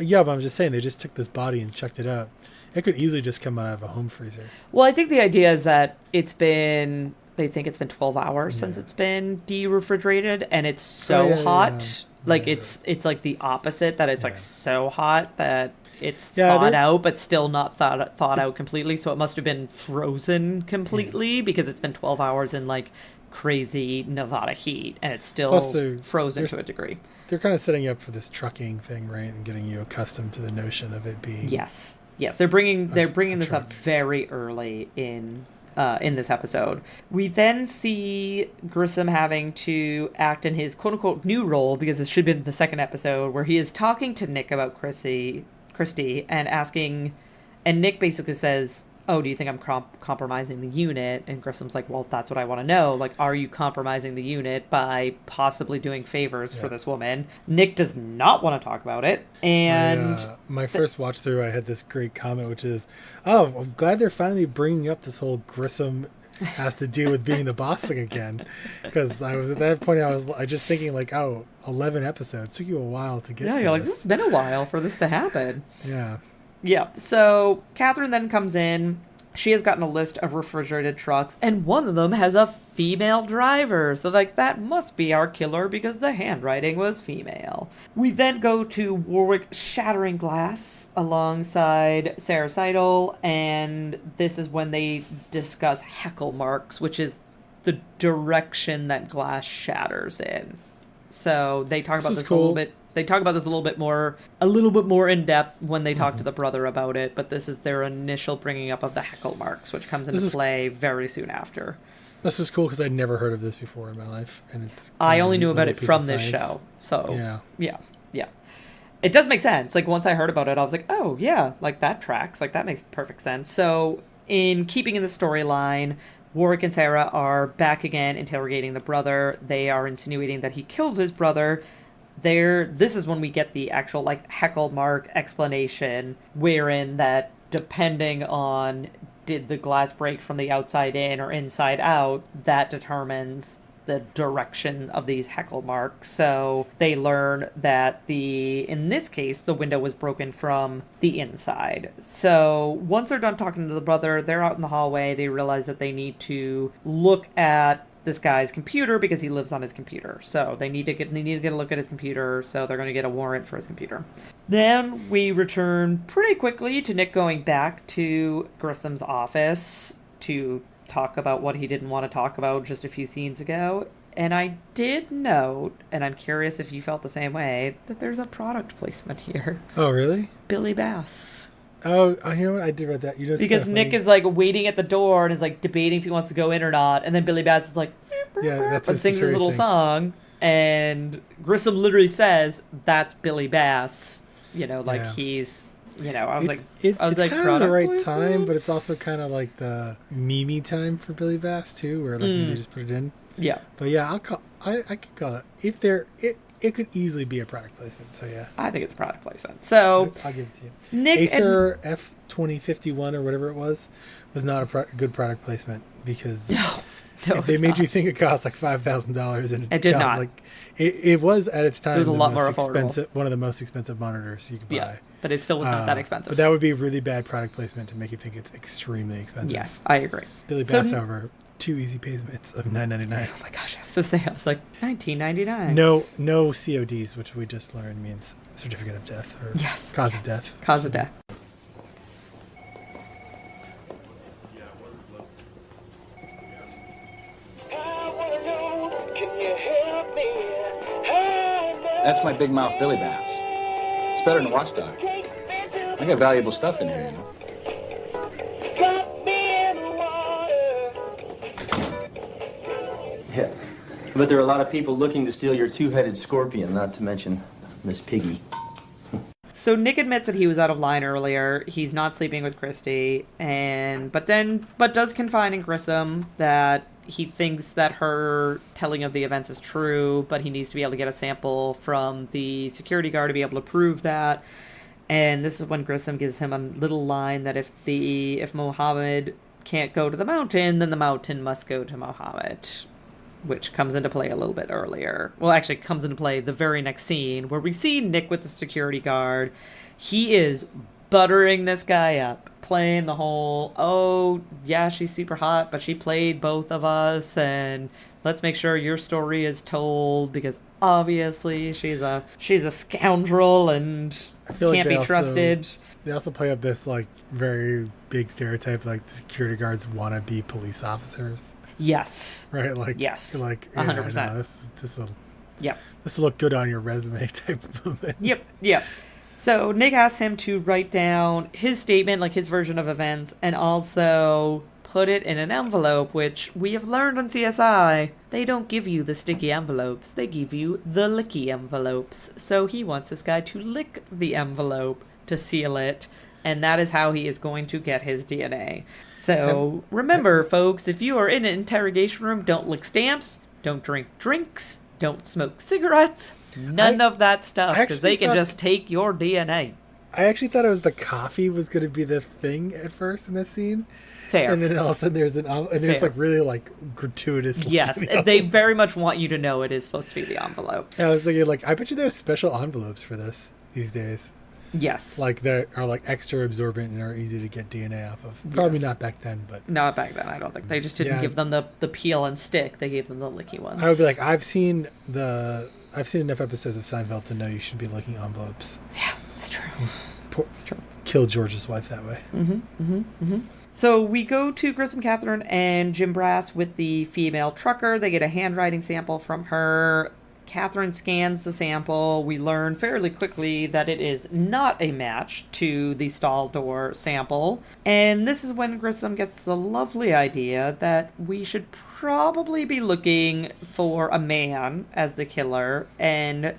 Yeah, but I'm just saying they just took this body and chucked it out. It could easily just come out of a home freezer. Well, I think the idea is that they think it's been 12 hours since Yeah. it's been de-refrigerated, and it's so Oh, yeah, hot. Like yeah. it's like the opposite, that it's like Yeah. so hot that it's Yeah, thawed they're- out, but still not thawed out completely. So it must have been frozen completely because it's been 12 hours in like crazy Nevada heat, and it's still Plus they're- frozen they're- to a degree. They're kind of setting you up for this trucking thing, right? And getting you accustomed to the notion of it being. Yes, yes, they're bringing a this up truck. very early in this episode. We then see Grissom having to act in his quote unquote new role, because this should have been the second episode, where he is talking to Nick about Christy, and asking, and Nick basically says, "Oh, do you think I'm compromising the unit?" And Grissom's like, "Well, that's what I want to know. Like, are you compromising the unit by possibly doing favors for Yeah. this woman?" Nick does not want to talk about it, and My first watch through, I had this great comment, which is, "Oh, I'm glad they're finally bringing up this whole Grissom has to do with being the boss thing again." Because I was at that point, I was just thinking like, "Oh, 11 episodes took you a while to get yeah, to you're like, this has this." been a while for this to happen. Yeah, Yeah, so Catherine then comes in. She has gotten a list of refrigerated trucks, and one of them has a female driver. So, like, that must be our killer because the handwriting was female. We then go to Warwick shattering glass alongside Sarah Seidel, and this is when they discuss heckle marks, which is the direction that glass shatters in. So they talk about is this a little cool. bit. They talk about this a little bit more in depth when they talk to the brother about it. But this is their initial bringing up of the heckle marks, which comes into This is- play very soon after. this was cool because I'd never heard of this before in my life, and it's. I kind of a only neat knew about little it piece from of this science. show, so Yeah. yeah. It does make sense. Like, once I heard about it, I was like, oh yeah, like that tracks. Like, that makes perfect sense. So, in keeping in the storyline, Warwick and Sarah are back again interrogating the brother. They are insinuating that he killed his brother. This is when we get the actual like heckle mark explanation, wherein that depending on did the glass break from the outside in or inside out, that determines the direction of these heckle marks. So they learn that in this case, the window was broken from the inside. So once they're done talking to the brother, they're out in the hallway. They realize that they need to look at this guy's computer because he lives on his computer. So they need to get a look at his computer. So they're going to get a warrant for his computer. Then we return pretty quickly to Nick going back to Grissom's office to talk about what he didn't want to talk about just a few scenes ago. And I did note, and I'm curious if you felt the same way, that there's a product placement here. Oh, really? Billy Bass. Oh, you know what? I did read that. You know, it's Because kinda Nick funny. is like waiting at the door and is like debating if he wants to go in or not. And then Billy Bass is like, Yeah, that's and his sings his security little thing. song. And Grissom literally says, "That's Billy Bass." You know, like Yeah. he's, I was It's, like, I was it's like, kind of the product right placement? time, but it's also kind of like the meme time for Billy Bass too, where like they just put it in. Yeah. But yeah, I could call it if it could easily be a product placement. So yeah, I think it's a product placement. So I'll give it to you. Nick Acer F2051 or whatever it was not a good product placement because No, they it's made not. you think it cost like $5,000 and It did cost not. like it was at its time It was a the lot most more affordable. expensive, one of the most expensive monitors you could buy. Yeah, but it still was not that expensive. But that would be a really bad product placement to make you think it's extremely expensive. Yes, I agree. Billy So- Bass, however, 2 easy payments of $9.99. Oh my gosh, I was so sad. I was like, $19.99. No CODs, which we just learned means certificate of death or Yes. cause yes. of death. Cause of death. That's my big mouth Billy Bass. It's better than Watchdog. I got valuable stuff in here, you know. Yeah. But there are a lot of people looking to steal your two-headed scorpion, not to mention Miss Piggy. So Nick admits that he was out of line earlier. He's not sleeping with Christy, but does confide in Grissom that he thinks that her telling of the events is true, but he needs to be able to get a sample from the security guard to be able to prove that. And this is when Grissom gives him a little line that if Mohammed can't go to the mountain, then the mountain must go to Mohammed, which comes into play a little bit earlier. Well, actually comes into play the very next scene where we see Nick with the security guard. He is buttering this guy up, playing the whole, oh, yeah, she's super hot, but she played both of us, and let's make sure your story is told, because obviously she's a scoundrel and can't be trusted. They also play up this, like, very big stereotype, like, the security guards want to be police officers. Yes. Right? Like, yes. Like, 100%. No, this will look good on your resume type of moment. Yep. So Nick asks him to write down his statement, like his version of events, and also put it in an envelope, which we have learned on CSI. They don't give you the sticky envelopes. They give you the licky envelopes. So he wants this guy to lick the envelope to seal it, and that is how he is going to get his DNA. So remember, folks, if you are in an interrogation room, don't lick stamps, don't drink drinks, don't smoke cigarettes, none of that stuff, because they can just take your DNA. I actually thought it was the coffee was going to be the thing at first in this scene. Fair. And then all of a sudden there's like really like gratuitous. Yes, they very much want you to know it is supposed to be the envelope. Yeah, I was thinking, like, I bet you they have special envelopes for this these days. Yes. Like, they are like extra absorbent and are easy to get DNA off of. Probably not back then, but. Not back then, I don't think. They just didn't give them the peel and stick. They gave them the licky ones. I would be like, I've seen enough episodes of Seinfeld to know you should be licking envelopes. Yeah, it's true. It's true. Kill George's wife that way. So we go to Grissom Catherine and Jim Brass with the female trucker. They get a handwriting sample from her. Catherine scans the sample. We learn fairly quickly that it is not a match to the stall door sample. And this is when Grissom gets the lovely idea that we should probably be looking for a man as the killer, and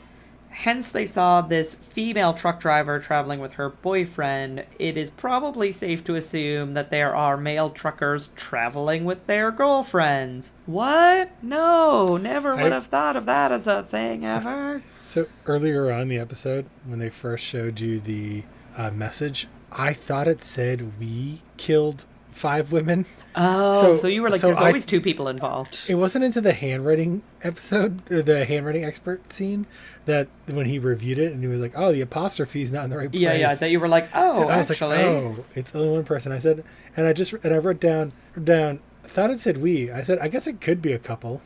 hence they saw this female truck driver traveling with her boyfriend. It is probably safe to assume that there are male truckers traveling with their girlfriends. What? No, never would have thought of that as a thing ever. So earlier on in the episode, when they first showed you the message, I thought it said we killed 5 women. Oh, so you were like, there's always 2 people involved. It wasn't into the handwriting episode, the handwriting expert scene, that when he reviewed it and he was like, oh, the apostrophe's not in the right place. Yeah, that you were like, oh, I was actually. like, oh, it's only one person. I said, and I wrote down, I thought it said we. I said, I guess it could be a couple.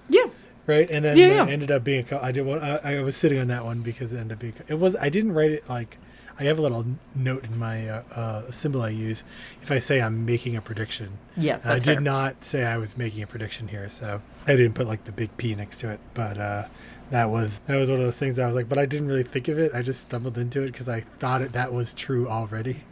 Yeah. Right? And then when it ended up being a couple, I was sitting on that one because it ended up being, I didn't write it like, I have a little note in my symbol I use if I say I'm making a prediction. Yes, that's fair. I did not say I was making a prediction here, so I didn't put like the big P next to it. But that was one of those things that I was like, but I didn't really think of it. I just stumbled into it because I thought that was true already.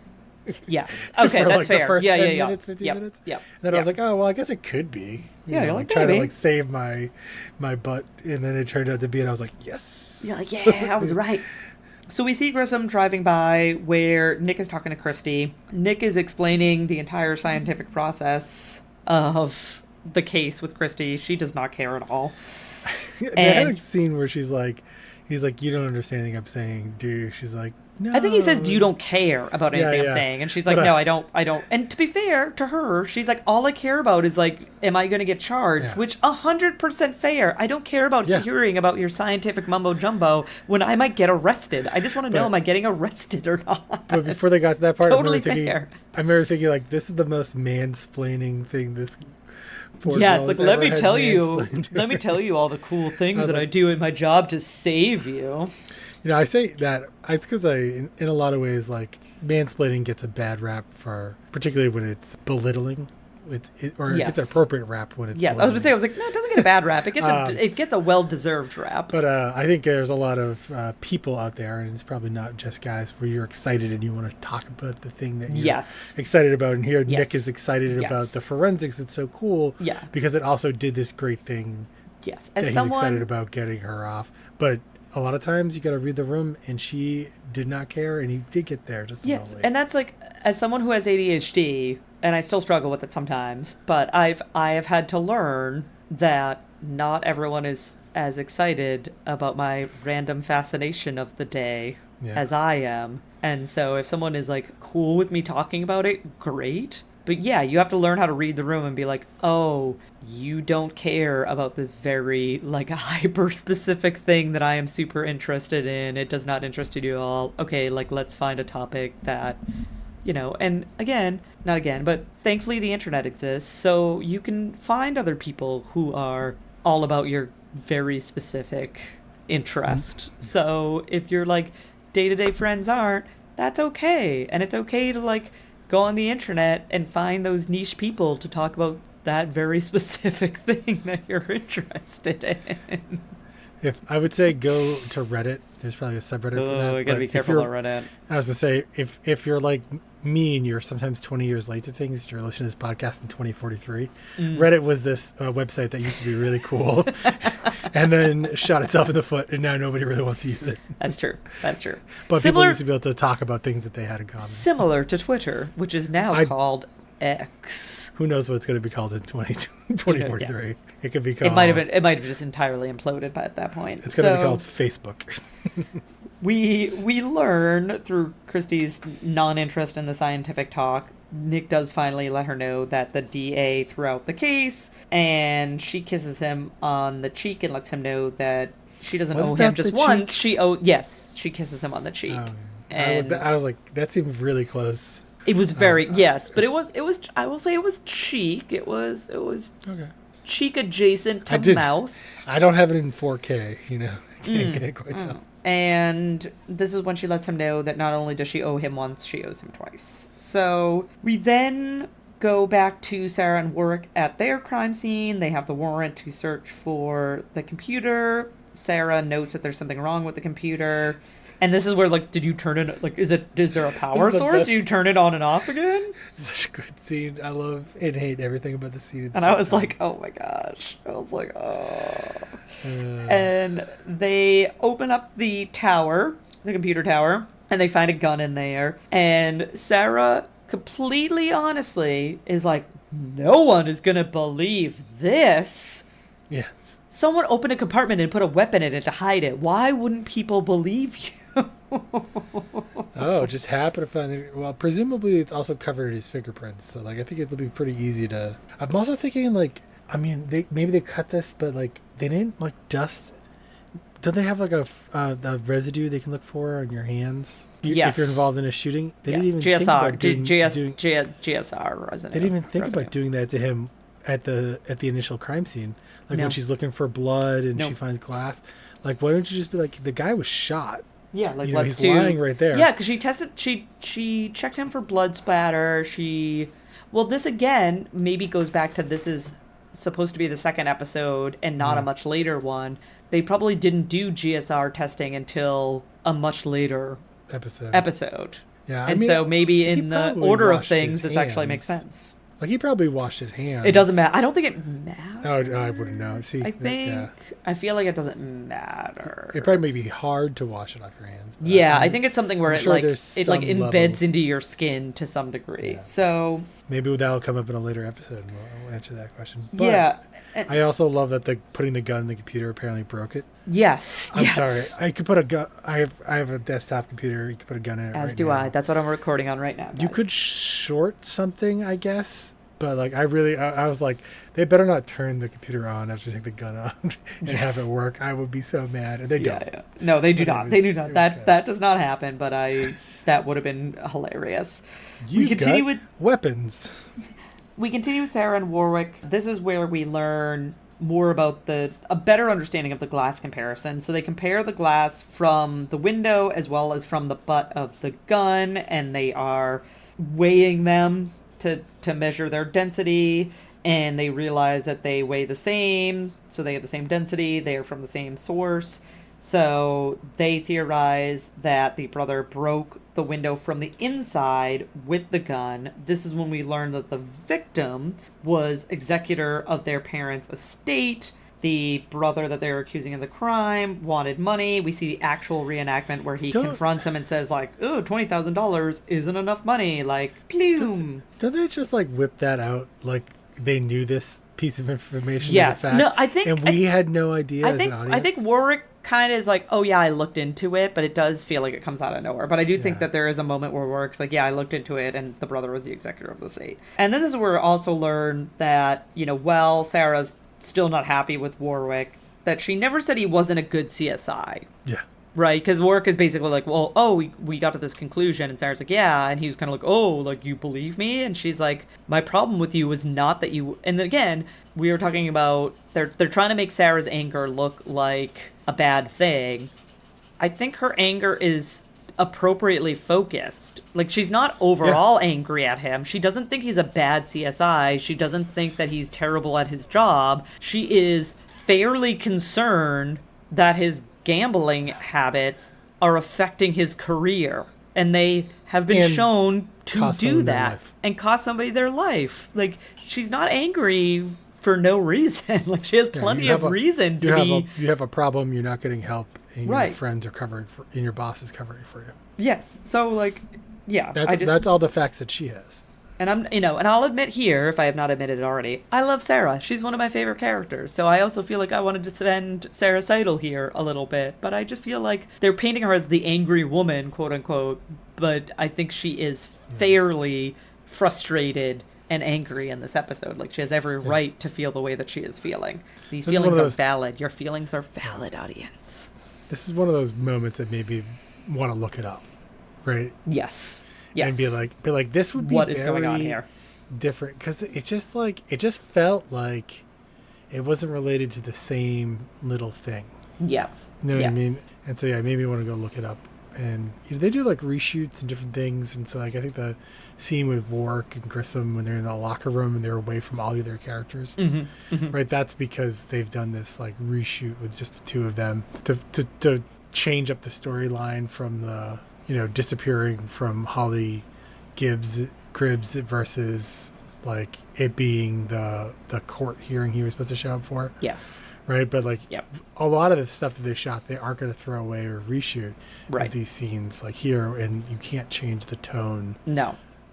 Yes. Okay, for, that's like, fair. The first 10 yeah. minutes, 15 minutes. Yeah. And then I was like, oh, well, I guess it could be. You're like, trying to like save my butt, and then it turned out to be, and I was like, yes. You're like, yeah, I was right. So we see Grissom driving by where Nick is talking to Christy. Nick is explaining the entire scientific process of the case with Christy. She does not care at all. They had a scene where he's like, you don't understand anything I'm saying, do you? She's like, no. I think he says, you don't care about anything I'm saying. And she's like, no, I don't. And to be fair to her, she's like, all I care about is like, am I going to get charged? Yeah. Which 100% fair. I don't care about hearing about your scientific mumbo jumbo when I might get arrested. I just want to know, am I getting arrested or not? But before they got to that part, totally fair. I remember thinking like, this is the most mansplaining thing this. Yeah, it's like, let me tell you all the cool things that I do in my job to save you. You know, I say that it's because in a lot of ways, like, mansplaining gets a bad rap particularly when it's belittling. It gets an appropriate rap when it's belittling. I was going to say, no, it doesn't get a bad rap. It gets a well-deserved rap. But I think there's a lot of people out there, and it's probably not just guys, where you're excited and you want to talk about the thing that you're excited about. And here Nick is excited about the forensics. It's so cool because it also did this great thing. Yes. He's excited about getting her off. But a lot of times you got to read the room, and she did not care, and he did get there just a little Yes, late. and that's like, as someone who has ADHD, and I still struggle with it sometimes, but I have had to learn that not everyone is as excited about my random fascination of the day as I am. And so if someone is like cool with me talking about it, great. But yeah, you have to learn how to read the room and be like, oh, you don't care about this very like hyper specific thing that I am super interested in. It does not interest you at all. Okay, like let's find a topic that, and again, not again, but thankfully the internet exists, so you can find other people who are all about your very specific interest. So if you're like day-to-day friends aren't, that's okay. And it's okay to like go on the internet and find those niche people to talk about that very specific thing that you're interested in. If I would say go to Reddit, there's probably a subreddit for that. Oh, you gotta be careful about Reddit. I was gonna say if you're like me and you're sometimes 20 years late to things, you're listening to this podcast in 2043. Reddit was this website that used to be really cool, and then shot itself in the foot, and now nobody really wants to use it. That's true. But people used to be able to talk about things that they had in common. Similar to Twitter, which is now called X. Who knows what it's going to be called in 2043? Yeah. It could be called. It might have just entirely imploded at that point. It's going to be called Facebook. We learn through Christie's non-interest in the scientific talk. Nick does finally let her know that the DA threw out the case, and she kisses him on the cheek and lets him know that she doesn't owe him just once. She kisses him on the cheek. And I was like, that seemed really close. It was very but it was I will say it was cheek. It was okay. Cheek adjacent to mouth. I don't have it in 4K, I can't quite tell. And this is when she lets him know that not only does she owe him once, she owes him twice. So we then go back to Sarah and Warwick at their crime scene. They have the warrant to search for the computer. Sarah notes that there's something wrong with the computer. And this is where, like, did you turn it, like, is there a power source? Do you turn it on and off again? Such a good scene. I love and hate everything about the scene. And I was like, oh my gosh. I was like, oh. And they open up the tower, the computer tower, and they find a gun in there. And Sarah, completely honestly, is like, no one is going to believe this. Yes. Someone opened a compartment and put a weapon in it to hide it. Why wouldn't people believe you? Oh, just happened to find it. Well, presumably it's also covered in his fingerprints. So, like, I think it'll be pretty easy to... I'm also thinking, like, I mean, maybe they cut this, but, like, they didn't, like, dust... Don't they have, like, a residue they can look for on your hands? Yes. If you're involved in a shooting? They yes. didn't even GSR. think about GSR residue. They didn't even think about doing that to him at the initial crime scene. Like, when she's looking for blood and she finds glass. Like, why don't you just be like, the guy was shot. Yeah, like he's lying right there. Yeah, because she checked him for blood splatter. This again maybe goes back to this is supposed to be the second episode and not a much later one. They probably didn't do GSR testing until a much later episode. Yeah, and so maybe in the order of things, this actually makes sense. Like, he probably washed his hands. It doesn't matter. I don't think it matters. Oh, I wouldn't know. See, I feel like it doesn't matter. It probably may be hard to wash it off your hands. Yeah, I think it's something where it embeds into your skin to some degree. Yeah. So maybe that'll come up in a later episode, and we'll answer that question. But yeah. I also love that putting the gun in the computer apparently broke it. Yes. I'm sorry. I could put a gun. I have a desktop computer. You could put a gun in it. As do I. That's what I'm recording on right now. Guys. You could short something, I guess. But like, I was like, they better not turn the computer on after they take the gun out and have it work. I would be so mad. And they don't. Yeah. No, they do not. They do not. That does not happen. But that would have been hilarious. We continue with weapons. We continue with Sarah and Warwick. This is where we learn more about a better understanding of the glass comparison. So they compare the glass from the window as well as from the butt of the gun, and they are weighing them to measure their density, and they realize that they weigh the same, so they have the same density, they are from the same source. So they theorize that the brother broke the window from the inside with the gun. This is when we learn that the victim was executor of their parents' estate. the brother that they were accusing of the crime wanted money. We see the actual reenactment where he confronts him and says, like, oh, $20,000 isn't enough money. Like, plume. Don't they just, like, whip that out like they knew this piece of information yes. as a fact? No, I think... And we had no idea as an audience? I think Warwick kind of is like, oh, yeah, I looked into it, but it does feel like it comes out of nowhere. But I do think that there is a moment where Warwick's like, yeah, I looked into it, and the brother was the executor of the estate. And then this is where we also learn that, Sarah's still not happy with Warwick, that she never said he wasn't a good CSI. Yeah. Right? Because Warwick is basically like, well, we got to this conclusion. And Sarah's like, yeah. And he was kind of like, oh, like, you believe me? And she's like, my problem with you was not that you... And then again, we were talking about... They're trying to make Sarah's anger look like a bad thing. I think her anger is appropriately focused. Like, she's not overall angry at him. She doesn't think he's a bad CSI. She doesn't think that he's terrible at his job. She is fairly concerned that his gambling habits are affecting his career. And they have been shown to do that and cost somebody their life. Like, she's not angry for no reason. Like, she has plenty of reason to be... You have a problem, you're not getting help, and your friends are covering for, and your boss is covering for you. Yes. So, like, yeah. That's all the facts that she has. And and I'll admit here, if I have not admitted it already, I love Sarah. She's one of my favorite characters. So I also feel like I wanted to defend Sarah Seidel here a little bit. But I just feel like they're painting her as the angry woman, quote unquote. But I think she is fairly frustrated and angry in this episode. Like, she has every right to feel the way that she is feeling. These feelings are valid. Your feelings are valid, audience. This is one of those moments that made me want to look it up, right? Yes. And be like, this would be what is going on here? Different, because it just felt like it wasn't related to the same little thing. Yeah. You know what I mean? And so, it made me want to go look it up. And they do, like, reshoots and different things. And so, like, I think the scene with Warwick and Grissom when they're in the locker room and they're away from all the other characters, right? That's because they've done this, like, reshoot with just the two of them to change up the storyline from the, disappearing from Holly Cribs versus, like, it being the court hearing he was supposed to show up for. Yes. Right, but like a lot of the stuff that they shot, they aren't going to throw away or reshoot of these scenes, like here, and you can't change the tone.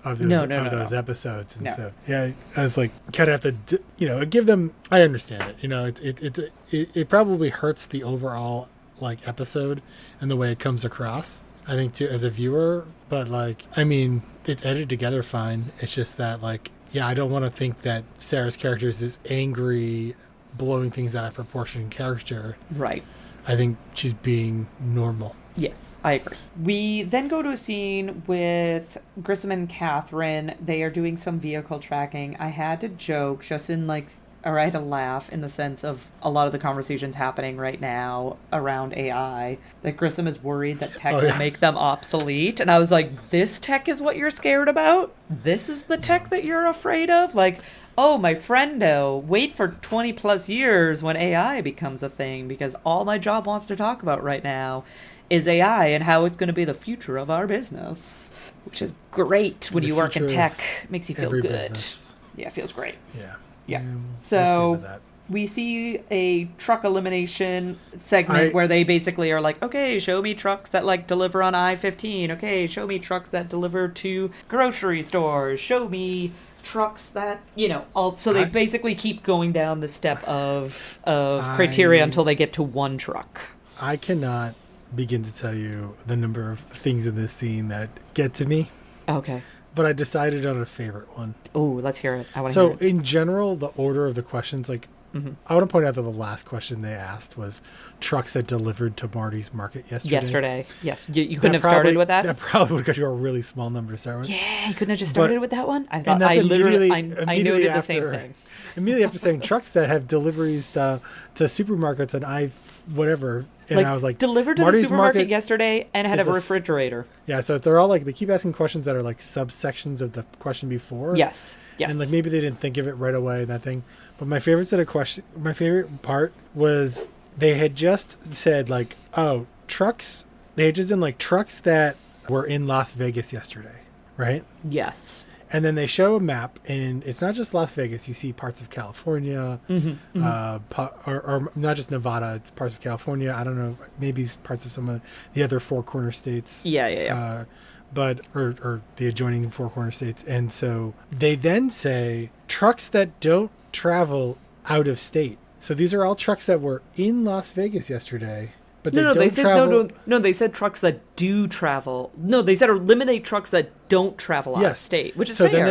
Of those episodes, and so I was like, kind of have to, give them. I understand it. It probably hurts the overall, like, episode and the way it comes across, I think, too, as a viewer. But, like, I mean, it's edited together fine. It's just that, like, I don't want to think that Sarah's character is this angry, blowing things out of proportion character. Right. I think she's being normal. Yes, I agree. We then go to a scene with Grissom and Catherine. They are doing some vehicle tracking. I had to joke, or I had to laugh in the sense of a lot of the conversations happening right now around AI, that Grissom is worried that tech will make them obsolete. And I was like, this tech is what you're scared about? This is the tech that you're afraid of? Like, oh, my friendo, wait for 20 plus years when AI becomes a thing, because all my job wants to talk about right now is AI and how it's going to be the future of our business, which is great when you work in tech. Makes you feel good. Business. Yeah, it feels great. Yeah. So we see a truck elimination segment where they basically are like, okay, show me trucks that, like, deliver on I-15. Okay, show me trucks that deliver to grocery stores. Show me trucks that, so they basically keep going down the step of criteria until they get to one truck. I cannot begin to tell you the number of things in this scene that get to me. Okay. But I decided on a favorite one. Oh, let's hear it. I want to hear it. So, in general, the order of the questions, like, I want to point out that the last question they asked was trucks that delivered to Marty's market yesterday. Yes. You couldn't have started with that? That probably would have got you a really small number to start with. Yeah, you couldn't have just started with that one? I thought I literally I knew it did the same thing. Immediately after saying trucks that have deliveries to supermarkets and whatever. And I was like, delivered to Marty's the supermarket yesterday and had a refrigerator. Yeah, so they're all like, they keep asking questions that are like subsections of the question before. Yes. And like maybe they didn't think of it right away, that thing. But my favorite part was they had just said, like, oh, trucks. They had just done, like, trucks that were in Las Vegas yesterday, right? Yes. And then they show a map, and it's not just Las Vegas. You see parts of California, or not just Nevada. It's parts of California. I don't know, maybe parts of some of the other Four Corner states. Yeah. But or the adjoining Four Corner states. And so they then say trucks that don't travel out of state. So these are all trucks that were in Las Vegas yesterday. But they said travel. No, they said trucks that do travel. No, they said eliminate trucks that don't travel out of state, which is fair. Then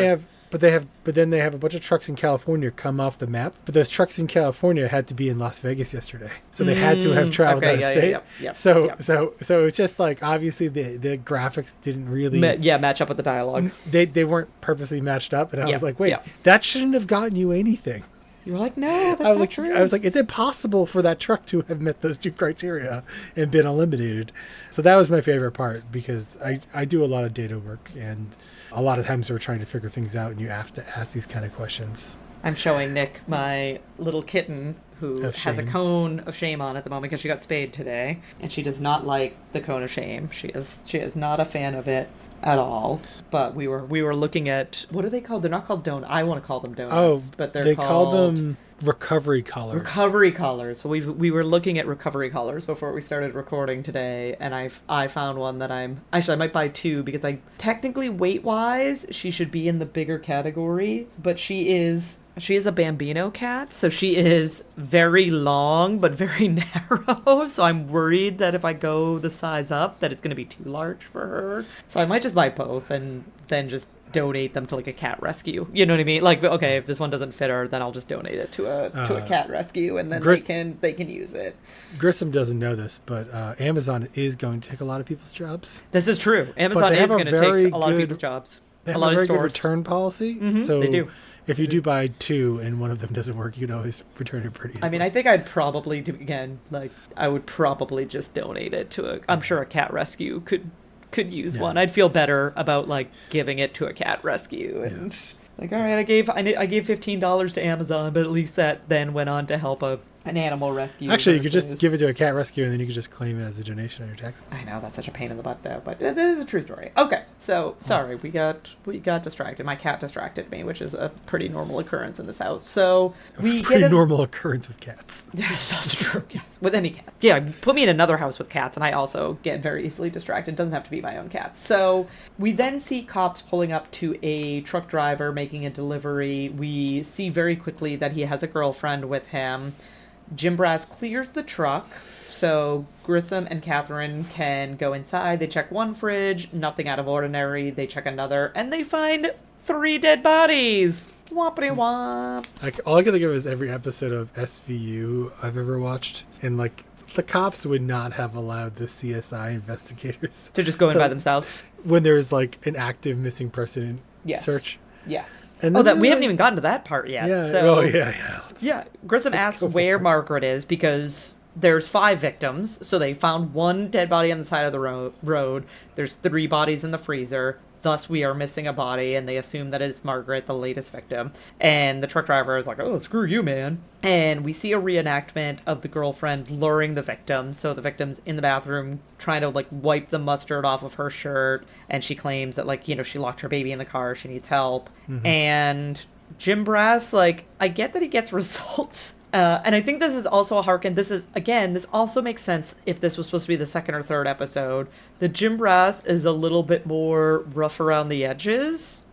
they have a bunch of trucks in California come off the map. But those trucks in California had to be in Las Vegas yesterday, so they had to have traveled out of state. So it's just like obviously the graphics didn't really match up with the dialogue. They weren't purposely matched up, and I was like, wait, that shouldn't have gotten you anything. You were like, no, that's not true. I was like, it's impossible for that truck to have met those two criteria and been eliminated. So that was my favorite part, because I do a lot of data work, and a lot of times we're trying to figure things out, and you have to ask these kind of questions. I'm showing Nick my little kitten who has a cone of shame on at the moment because she got spayed today, and she does not like the cone of shame. She is not a fan of it at all. But we were looking at, what are they called? They're not called donuts. I want to call them donuts, but they call them recovery collars. Recovery collars. So we were looking at recovery collars before we started recording today, and I found one that I might buy two, because technically weight wise she should be in the bigger category, but she is a Bambino cat, so she is very long but very narrow. So I'm worried that if I go the size up, that it's going to be too large for her. So I might just buy both and then just donate them to like a cat rescue. You know what I mean? Like, okay, if this one doesn't fit her, then I'll just donate it to a cat rescue, and then they can use it. Grissom doesn't know this, but Amazon is going to take a lot of people's jobs. This is true. Amazon is going to take a lot of people's jobs. They have a very good return policy. Mm-hmm, so they do. If you do buy two and one of them doesn't work, you can always return it pretty easily. I mean, I think I'd probably I would probably just donate it to I'm sure a cat rescue could use one. I'd feel better about like giving it to a cat rescue, and like, all right, I gave $15 to Amazon, but at least that then went on to help an animal rescue. Actually, you could just give it to a cat rescue, and then you could just claim it as a donation on your tax. I know, that's such a pain in the butt though, but it is a true story. Okay, so sorry, we got distracted. My cat distracted me, which is a pretty normal occurrence in this house. So normal occurrence with cats. That's also true. Yes, with any cat. Yeah, put me in another house with cats, and I also get very easily distracted. It doesn't have to be my own cats. So we then see cops pulling up to a truck driver making a delivery. We see very quickly that he has a girlfriend with him. Jim Brass clears the truck, so Grissom and Catherine can go inside. They check one fridge, nothing out of ordinary. They check another, and they find 3 dead bodies. Whoppity whop. All I can think of is every episode of SVU I've ever watched, and like the cops would not have allowed the CSI investigators to just go in by themselves when there's like an active missing person search. Yes. And we haven't even gotten to that part yet. Yeah. Grissom asks where Margaret is, because there's 5 victims. So they found 1 dead body on the side of the road. There's 3 bodies in the freezer. Thus, we are missing a body, and they assume that it's Margaret, the latest victim. And the truck driver is like, oh, screw you, man. And we see a reenactment of the girlfriend luring the victim. So the victim's in the bathroom trying to, like, wipe the mustard off of her shirt. And she claims that, like, she locked her baby in the car. She needs help. Mm-hmm. And Jim Brass, like, I get that he gets results. And I think this is also a harken. This also makes sense if this was supposed to be the 2nd or 3rd episode. The Jim Brass is a little bit more rough around the edges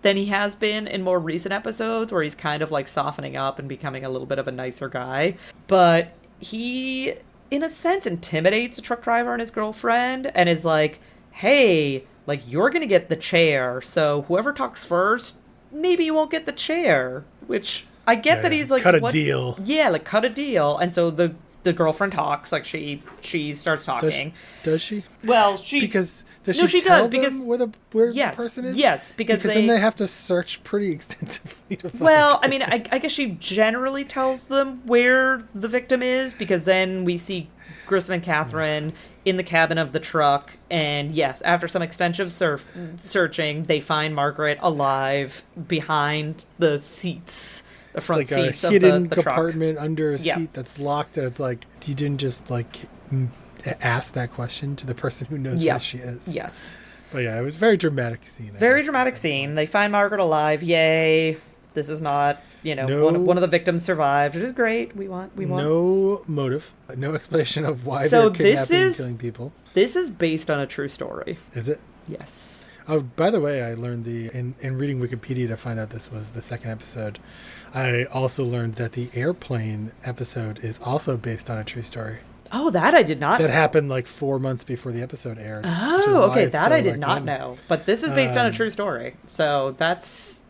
than he has been in more recent episodes, where he's kind of like softening up and becoming a little bit of a nicer guy. But he, in a sense, intimidates a truck driver and his girlfriend and is like, hey, like, you're going to get the chair. So whoever talks first, maybe you won't get the chair, which... I get that he's like, cut a deal. Yeah, like cut a deal. And so the girlfriend talks, like she starts talking. Does she? Well, she does she tell them where the person is? Yes, because then they have to search pretty extensively to find. Well, I mean, I guess she generally tells them where the victim is, because then we see Grissom and Catherine in the cabin of the truck, and yes, after some extensive searching, they find Margaret alive behind the seats. The front it's like seats a hidden of the compartment truck. Under a seat that's locked, and it's like, you didn't just like ask that question to the person who knows where she is. Yes. But yeah, it was a very dramatic scene. Very dramatic scene. They find Margaret alive. Yay. This is not, one of the victims survived, which is great. We want. No motive, no explanation of why they're kidnapping and killing people. This is based on a true story. Is it? Yes. Oh, by the way, I learned in reading Wikipedia to find out this was the second episode. I also learned that the airplane episode is also based on a true story. Oh, that I did not know. That happened like 4 months before the episode aired. Oh, okay. That I did not know. But this is based on a true story. So that's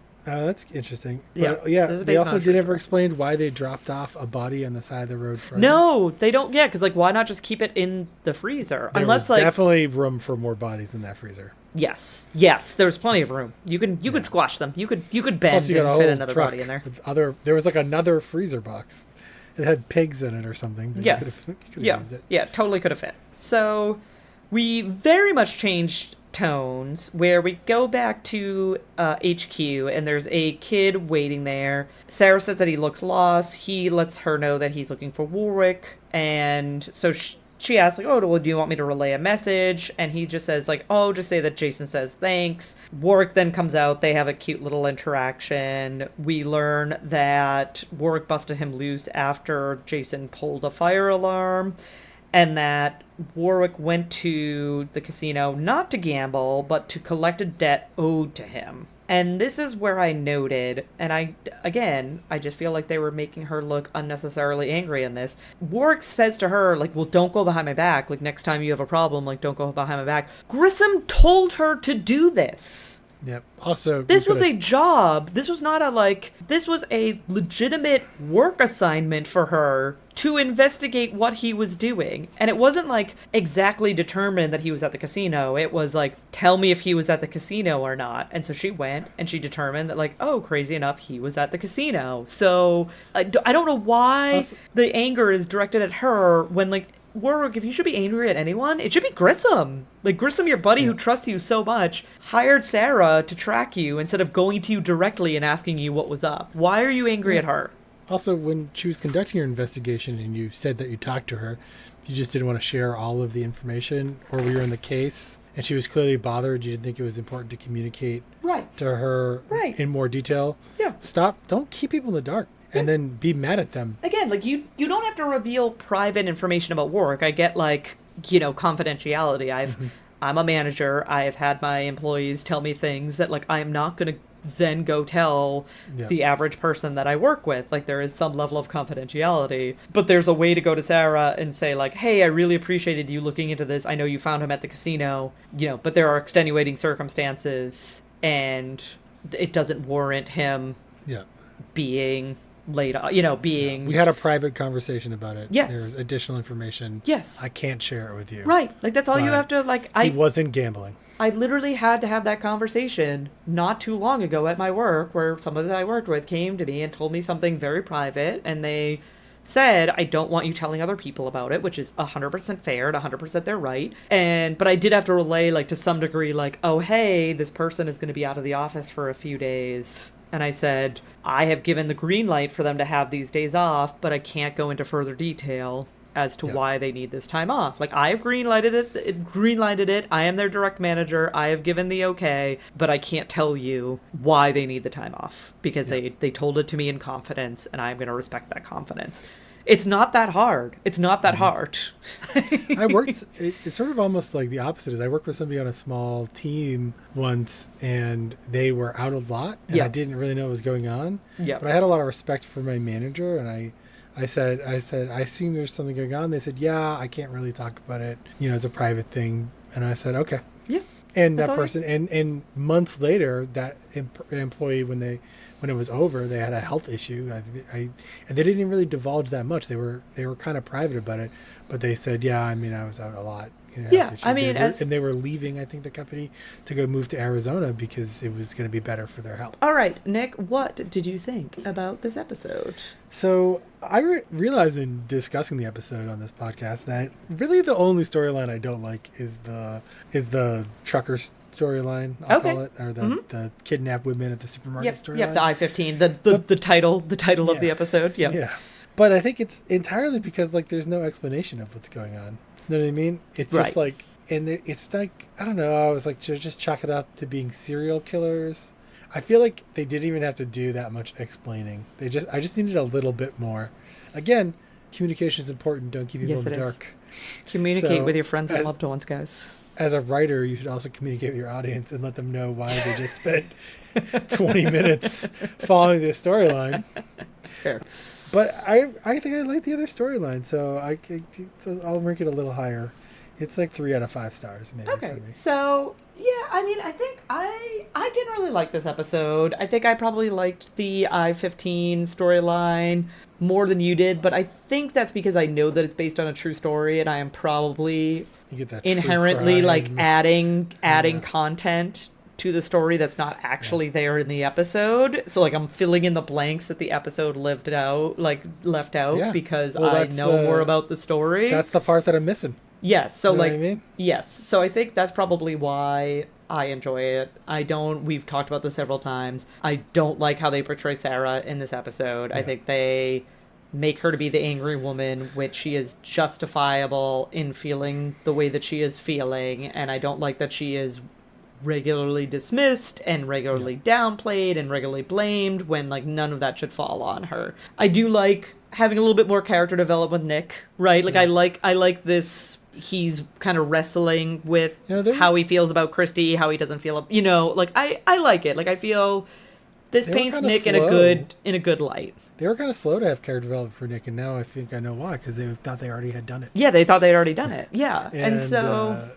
interesting. Yeah. But, yeah. They also did never explain why they dropped off a body on the side of the road frozen. No, they don't. Yeah, because why not just keep it in the freezer? There was definitely room for more bodies in that freezer. Yes, there's plenty of room. You could squash them. You could bend and fit another body in there. There was like another freezer box. It had pigs in it or something. Yes. Yeah, totally could have fit. So we very much changed tones where we go back to HQ and there's a kid waiting there. Sarah says that he looks lost. He lets her know that he's looking for Warwick. And so she asks, like, oh, well, do you want me to relay a message? And he just says, like, oh, just say that Jason says thanks. Warwick then comes out. They have a cute little interaction. We learn that Warwick busted him loose after Jason pulled a fire alarm. And that Warwick went to the casino not to gamble, but to collect a debt owed to him. And this is where I noted, and I just feel like they were making her look unnecessarily angry in this. Warwick says to her, like, well, don't go behind my back. Like, next time you have a problem, like, don't go behind my back. Grissom told her to do this. Yep. Also, this was a job. This was not this was a legitimate work assignment for her to investigate what he was doing. And it wasn't like exactly determined that he was at the casino. It was like, tell me if he was at the casino or not. And so she went and she determined that, like, oh, crazy enough, he was at the casino. So I don't know why the anger is directed at her when, like, Warwick, if you should be angry at anyone, it should be Grissom. Like, Grissom, your buddy who trusts you so much, hired Sarah to track you instead of going to you directly and asking you what was up. Why are you angry at her? Also, when she was conducting her investigation and you said that you talked to her, you just didn't want to share all of the information, or we were in the case and she was clearly bothered, you didn't think it was important to communicate to her in more detail. Yeah. Stop. Don't keep people in the dark. And then be mad at them. Again, like, you don't have to reveal private information about work. I get, like, confidentiality. I'm a manager. I have had my employees tell me things that, like, I'm not going to then go tell the average person that I work with. Like, there is some level of confidentiality. But there's a way to go to Sarah and say, like, hey, I really appreciated you looking into this. I know you found him at the casino, but there are extenuating circumstances, and it doesn't warrant him being laid off, being... We had a private conversation about it. Yes. There's additional information. Yes. I can't share it with you. Right. Like, that's all you have to, like... He wasn't gambling. I literally had to have that conversation not too long ago at my work, where somebody that I worked with came to me and told me something very private, and they said, I don't want you telling other people about it, which is 100% fair and 100% their right. But I did have to relay, like, to some degree, like, oh, hey, this person is going to be out of the office for a few days. And I said, I have given the green light for them to have these days off, but I can't go into further detail as to why they need this time off. Like, I have green-lighted it. I am their direct manager. I have given the okay, but I can't tell you why they need the time off because they told it to me in confidence, and I'm going to respect that confidence. It's not that hard. It's not that hard. It's sort of almost like the opposite. Is I worked with somebody on a small team once, and they were out a lot, and I didn't really know what was going on. Yeah. But I had a lot of respect for my manager, and I said, I assume there's something going on. They said, yeah, I can't really talk about it. It's a private thing. And I said, okay. Yeah. And that person, and months later, that employee, when it was over, they had a health issue. And they didn't even really divulge that much. They were kind of private about it, but they said, yeah, I mean, I was out a lot. And they were leaving, I think, the company to go move to Arizona because it was going to be better for their health. All right, Nick, what did you think about this episode? So I realized in discussing the episode on this podcast that really the only storyline I don't like is the trucker storyline, I'll call it, or the kidnapped women at the supermarket storyline. Yep, the I-15, the title of the episode. Yep. Yeah. But I think it's entirely because, like, there's no explanation of what's going on. You know what I mean? It's just like, and it's like, I don't know, I was like, just chalk it up to being serial killers. I feel like they didn't even have to do that much explaining. I just needed a little bit more. Again, communication is important. Don't keep people Yes, in the it is. dark. Communicate So, with your friends and as- loved ones, guys. As a writer, you should also communicate with your audience and let them know why they just spent 20 minutes following this storyline. Fair. But I think I like the other storyline, so I'll rank it a little higher. It's like 3 out of 5 stars, maybe, Okay, for me. so yeah, I mean, I think I didn't really like this episode. I think I probably liked the I-15 storyline more than you did, but I think that's because I know that it's based on a true story, and I am probably You get that true inherently like crime. adding Yeah. content to the story that's not actually there in the episode. So like I'm filling in the blanks that the episode left out Yeah. because Well, I that's know the- more about the story. That's the part that I'm missing. Yes, so You know like what I mean? yes, so I think that's probably why I enjoy it. We've talked about this several times. I don't like how they portray Sarah in this episode. I Yeah. think they make her to be the angry woman, which she is justifiable in feeling the way that she is feeling, and I don't like that she is regularly dismissed and regularly downplayed and regularly blamed when like none of that should fall on her. I do like having a little bit more character development with Nick, right? Like I like this. He's kind of wrestling with how he feels about Christy, how he doesn't feel, like I like it. Like I feel this They were paints kinda Nick slow. in a good light. They were kind of slow to have character development for Nick, and now I think I know why, because they thought they already had done it. Yeah, they thought they'd already done it. Yeah, and so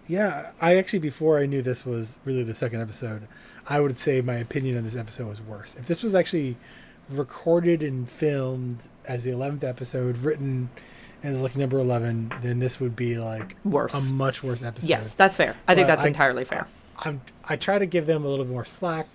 yeah, I actually, before I knew this was really the second episode, I would say my opinion on this episode was worse. If this was actually recorded and filmed as the 11th episode, written as like number 11, then this would be like worse. a much worse episode. Yes, that's fair. I think But that's entirely fair. I try to give them a little more slack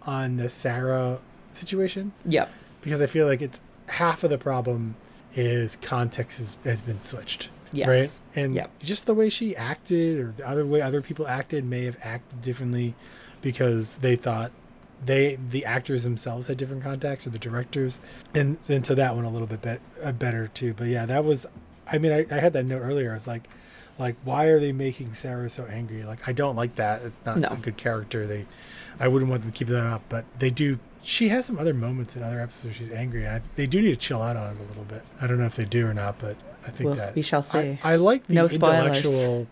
on the Sarah situation, Yep. because I feel like it's half of the problem is context has been switched. Yes. Right? And Yep. just the way she acted, or the other way other people acted, may have acted differently because they thought the actors themselves had different contacts, or the directors, and so that one a little bit better too. But yeah, that was, I mean, I had that note earlier. I was like, why are they making Sarah so angry? Like, I don't like that. It's not a good character. I wouldn't want them to keep that up, but they do. She has some other moments in other episodes she's angry, and they do need to chill out on it a little bit. I don't know if they do or not, but I think that we shall see. I like the No spoilers. intellectual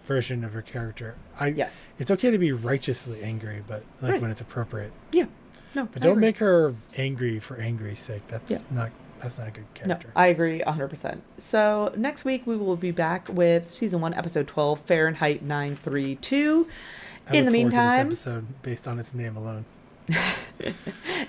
version of her character. Yes. It's okay to be righteously angry, but Right. when it's appropriate. Yeah. No. But I don't agree. make her angry for angry's sake. That's not a good No, character. I agree 100%. So next week we will be back with season 1, episode 12, Fahrenheit 932. I In look the forward to meantime, this episode based on its name alone.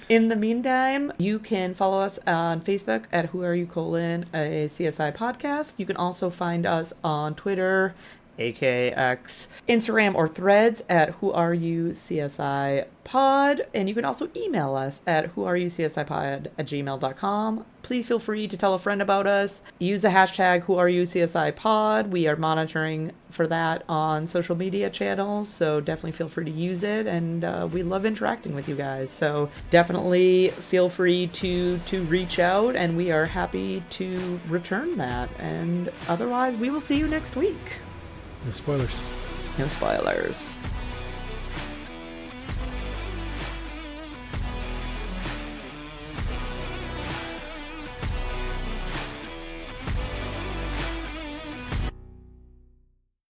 In the meantime, you can follow us on Facebook at Who Are You Colon, a CSI podcast. You can also find us on Twitter, aka X, Instagram, or Threads at Who Are You CSI Pod. And you can also email us at whoareyoucsipod@gmail.com. Please feel free to tell a friend about us. Use the hashtag WhoAreYouCSIPod. We are monitoring for that on social media channels, so definitely feel free to use it. And we love interacting with you guys, so definitely feel free to reach out, and we are happy to return that. And otherwise, we will see you next week. No spoilers. No spoilers.